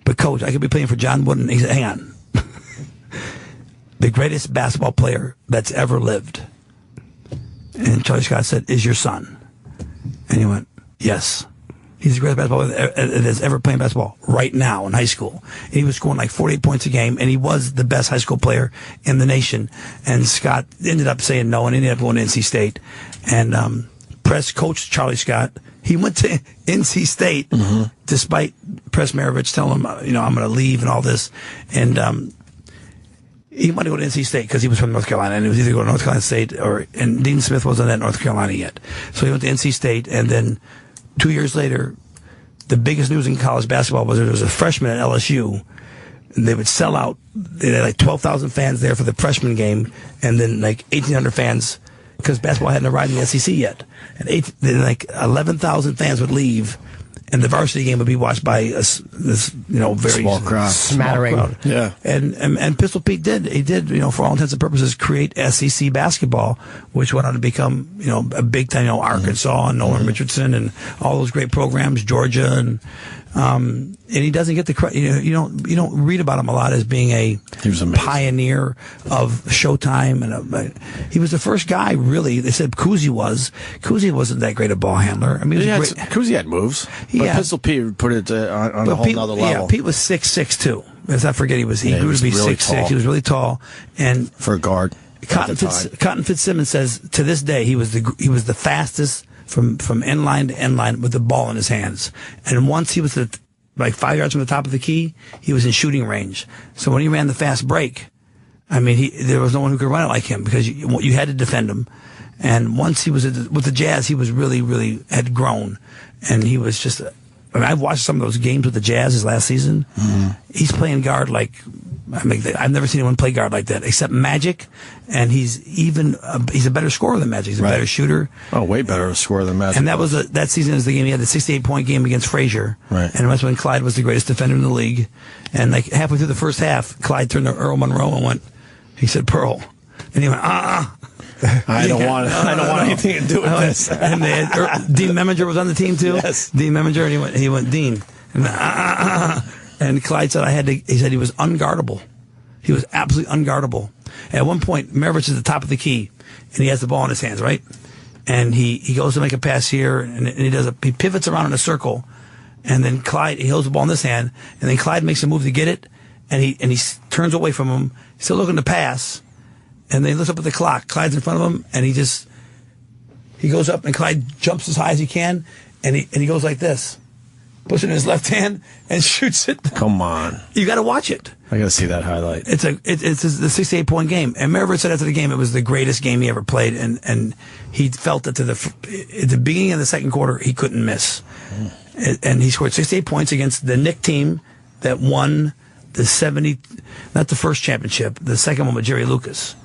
but coach, I could be playing for John Wooden. He said, hang on. The greatest basketball player that's ever lived. And Charlie Scott said, is your son? And he went, yes. He's the greatest basketball player that's ever playing basketball right now in high school. And he was scoring like 48 points a game, and he was the best high school player in the nation. And Scott ended up saying no and ended up going to NC State. And Press coached Charlie Scott. He went to NC State despite Press Maravich telling him, I'm going to leave and all this. And he wanted to go to NC State because he was from North Carolina, and he was either going to North Carolina State and Dean Smith wasn't at North Carolina yet. So he went to NC State, and then 2 years later, the biggest news in college basketball was there was a freshman at LSU, and they would sell out. They had like 12,000 fans there for the freshman game, and then like 1,800 fans because basketball hadn't arrived in the SEC yet. And then like 11,000 fans would leave, and the varsity game would be watched by this very small crowd, smattering. Yeah, and Pistol Pete did for all intents and purposes create SEC basketball, which went on to become a big time Arkansas and Nolan Richardson and all those great programs, Georgia and he doesn't get the credit. You don't read about him a lot as being a pioneer of Showtime, and he was the first guy really. They said Cousy wasn't that great a ball handler. I mean, Cousy had moves, but Pistol Pete put it on a whole nother level. Yeah, Pete was 6'6" Let's not forget he grew to be 6'6". He was really tall, and for a guard. Cotton Fitzsimmons says to this day he was the fastest from end line to end line with the ball in his hands. And once he was like 5 yards from the top of the key, he was in shooting range. So when he ran the fast break, I mean, there was no one who could run it like him because you had to defend him. And once he was with the Jazz, he was really, really had grown. And he was just, I've watched some of those games with the Jazz his last season. Mm-hmm. He's playing guard like I mean, I've never seen anyone play guard like that, except Magic, and he's a better scorer than Magic. He's a better shooter. Oh, way better scorer than Magic. And that season is the game he had the 68-point game against Frazier. Right. And that's when Clyde was the greatest defender in the league. And like halfway through the first half, Clyde turned to Earl Monroe and he said, "Pearl," and he went, I don't want anything to do with this. And Dean Meminger was on the team too. Yes. Dean Meminger, and he went Dean. And Clyde said he said he was unguardable. He was absolutely unguardable. At one point, Maravich is at the top of the key, and he has the ball in his hands, right? And he goes to make a pass here, and he pivots around in a circle, and then he holds the ball in this hand, and then Clyde makes a move to get it, and he turns away from him, still looking to pass. And then he looks up at the clock. Clyde's in front of him, and he goes up, and Clyde jumps as high as he can, and he goes like this, puts it in his left hand, and shoots it. Come on, you got to watch it. I got to see that highlight. It's the 68-point game, and Maravich said after the game it was the greatest game he ever played, and he felt that at the beginning of the second quarter he couldn't miss, and he scored 68 points against the Knick team that won the not the first championship, the second one with Jerry Lucas.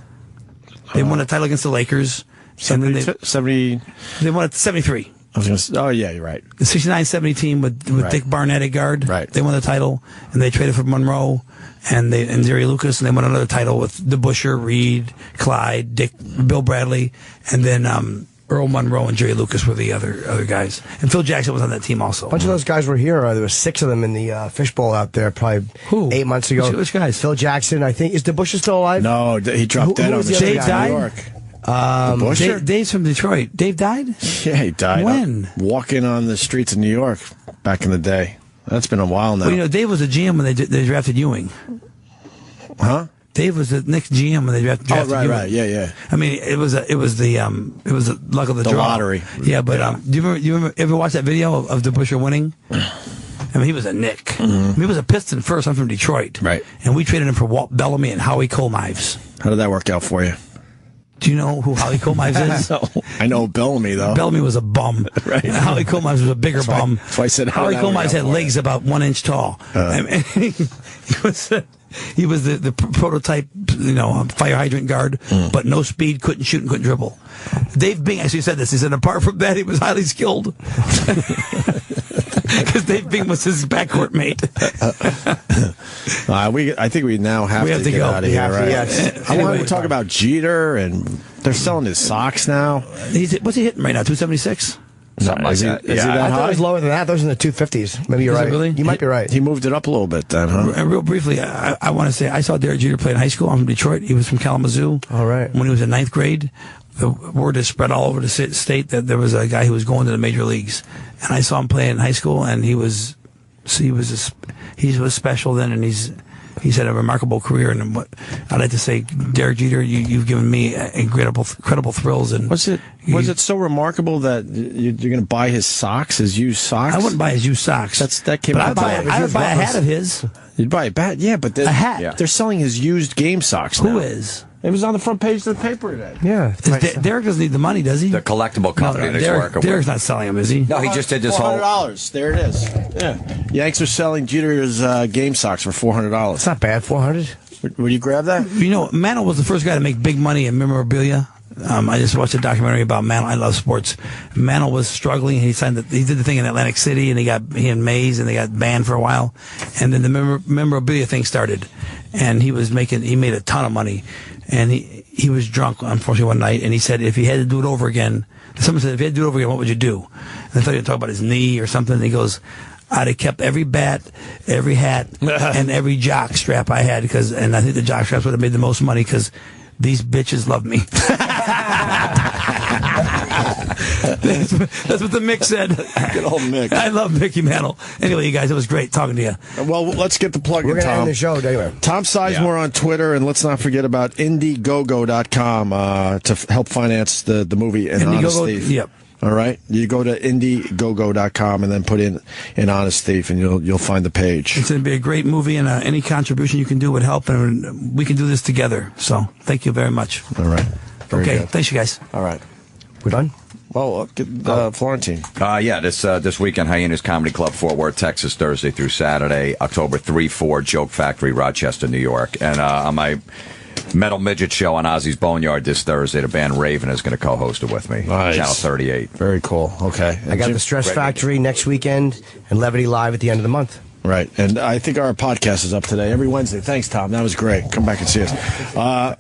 They won the title against the Lakers. 70. They won it 73. I was going to say, oh, yeah, you're right. The 69-70 team with Dick Barnett at guard. Right. They won the title, and they traded for Monroe and Jerry Lucas, and they won another title with DeBusschere, Reed, Clyde, Bill Bradley, and then Earl Monroe and Jerry Lucas were the other guys. And Phil Jackson was on that team also. A bunch of those guys were here. There were 6 of them in the fishbowl out there probably 8 months ago. Which guys? Phil Jackson, I think. Is DeBusschere still alive? No, he dropped dead on the street in New York. Dave's from Detroit. Dave died? Yeah, he died. When? Walking on the streets of New York back in the day. That's been a while now. Well, Dave was a GM when they drafted Ewing. Huh? Dave was the Knicks GM when they drafted Ewing. Right, yeah. I mean, it was the luck of the draw. Lottery. Yeah, but do you remember ever watch that video of DeBusschere winning? I mean, he was a Knick. Mm-hmm. He was a Piston first. I'm from Detroit. Right. And we traded him for Walt Bellamy and Howie Kohlmives. How did that work out for you? Do you know who Howie Kohlmives is? No. I know Bellamy, though. Bellamy was a bum. Right. Howie Kohlmives was a bigger bum. That's why I said Howie Kohlmives had legs about 1 inch tall. He was the prototype, fire hydrant guard, but no speed, couldn't shoot, and couldn't dribble. Dave Bing actually said this. He said, apart from that, he was highly skilled. Because Dave Bing was his backcourt mate. I think we now have to get out of here, right? Yes. I want to talk about Jeter, and they're selling his socks now. What's he hitting right now, 276? Something like that. Is he that I thought it high? was lower than that. Those are in the 250s. Maybe you're Is it right. really? You might be right. He moved it up a little bit then, huh? And real briefly, I want to say I saw Derek Jeter play in high school. I'm from Detroit. He was from Kalamazoo. All right. When he was in 9th grade, the word is spread all over the state that there was a guy who was going to the major leagues, and I saw him play in high school, and he was special then, and he's had a remarkable career. And what I'd like to say, Derek Jeter, you've given me incredible thrills. And was it so remarkable that you're going to buy his socks, his used socks? I wouldn't buy his used socks. That came out. I would buy a hat of his. You'd buy a bat, yeah, but a hat. They're selling his used game socks now. Who is? It was on the front page of the paper today. Yeah. Derek doesn't need the money, does he? The collectible company that he's working Derek's with. not selling them, is he? No, he just did this whole... $400. There it is. Yeah. Yanks are selling Jeter's game socks for $400. It's not bad. 400. Would you grab that? Mantle was the first guy to make big money in memorabilia. I just watched a documentary about Mantle. I love sports. Mantle was struggling. He did the thing in Atlantic City, and he and Mays, and they got banned for a while. And then the memorabilia thing started, and he made a ton of money. And he was drunk, unfortunately, one night, and he said if he had to do it over again, someone said if he had to do it over again, what would you do? And I thought he would talk about his knee or something. And he goes, I'd have kept every bat, every hat, and every jock strap I had, and I think the jock straps would have made the most money because these bitches love me. That's what the Mick said. Good old Mick. I love Mickey Mantle. Anyway, you guys, it was great talking to you. Well, let's get the plug in, We're going to Tom. end the show anyway. Tom Sizemore on Twitter, and let's not forget about Indiegogo.com to help finance the movie An Honest Thief. Yep. All right, you go to Indiegogo.com and then put in An Honest Thief, and you'll find the page. It's going to be a great movie, and any contribution you can do would help, and we can do this together. So, thank you very much. All right. Very okay, good. thanks, you guys. All right. We're done? Oh, Florentine. Yeah, this weekend, Hyenas Comedy Club, Fort Worth, Texas, Thursday through Saturday, October 3-4, Joke Factory, Rochester, New York. And on my Metal Midget show on Ozzy's Boneyard this Thursday, the band Raven is going to co-host it with me. Nice. Channel 38. Very cool. Okay. I got the Stress Factory next weekend and Levity Live at the end of the month. Right. And I think our podcast is up today every Wednesday. Thanks, Tom. That was great. Come back and see us.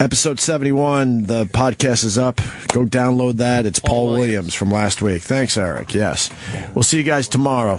Episode 71, the podcast is up. Go download that. It's Paul Williams from last week. Thanks, Eric. Yes. We'll see you guys tomorrow.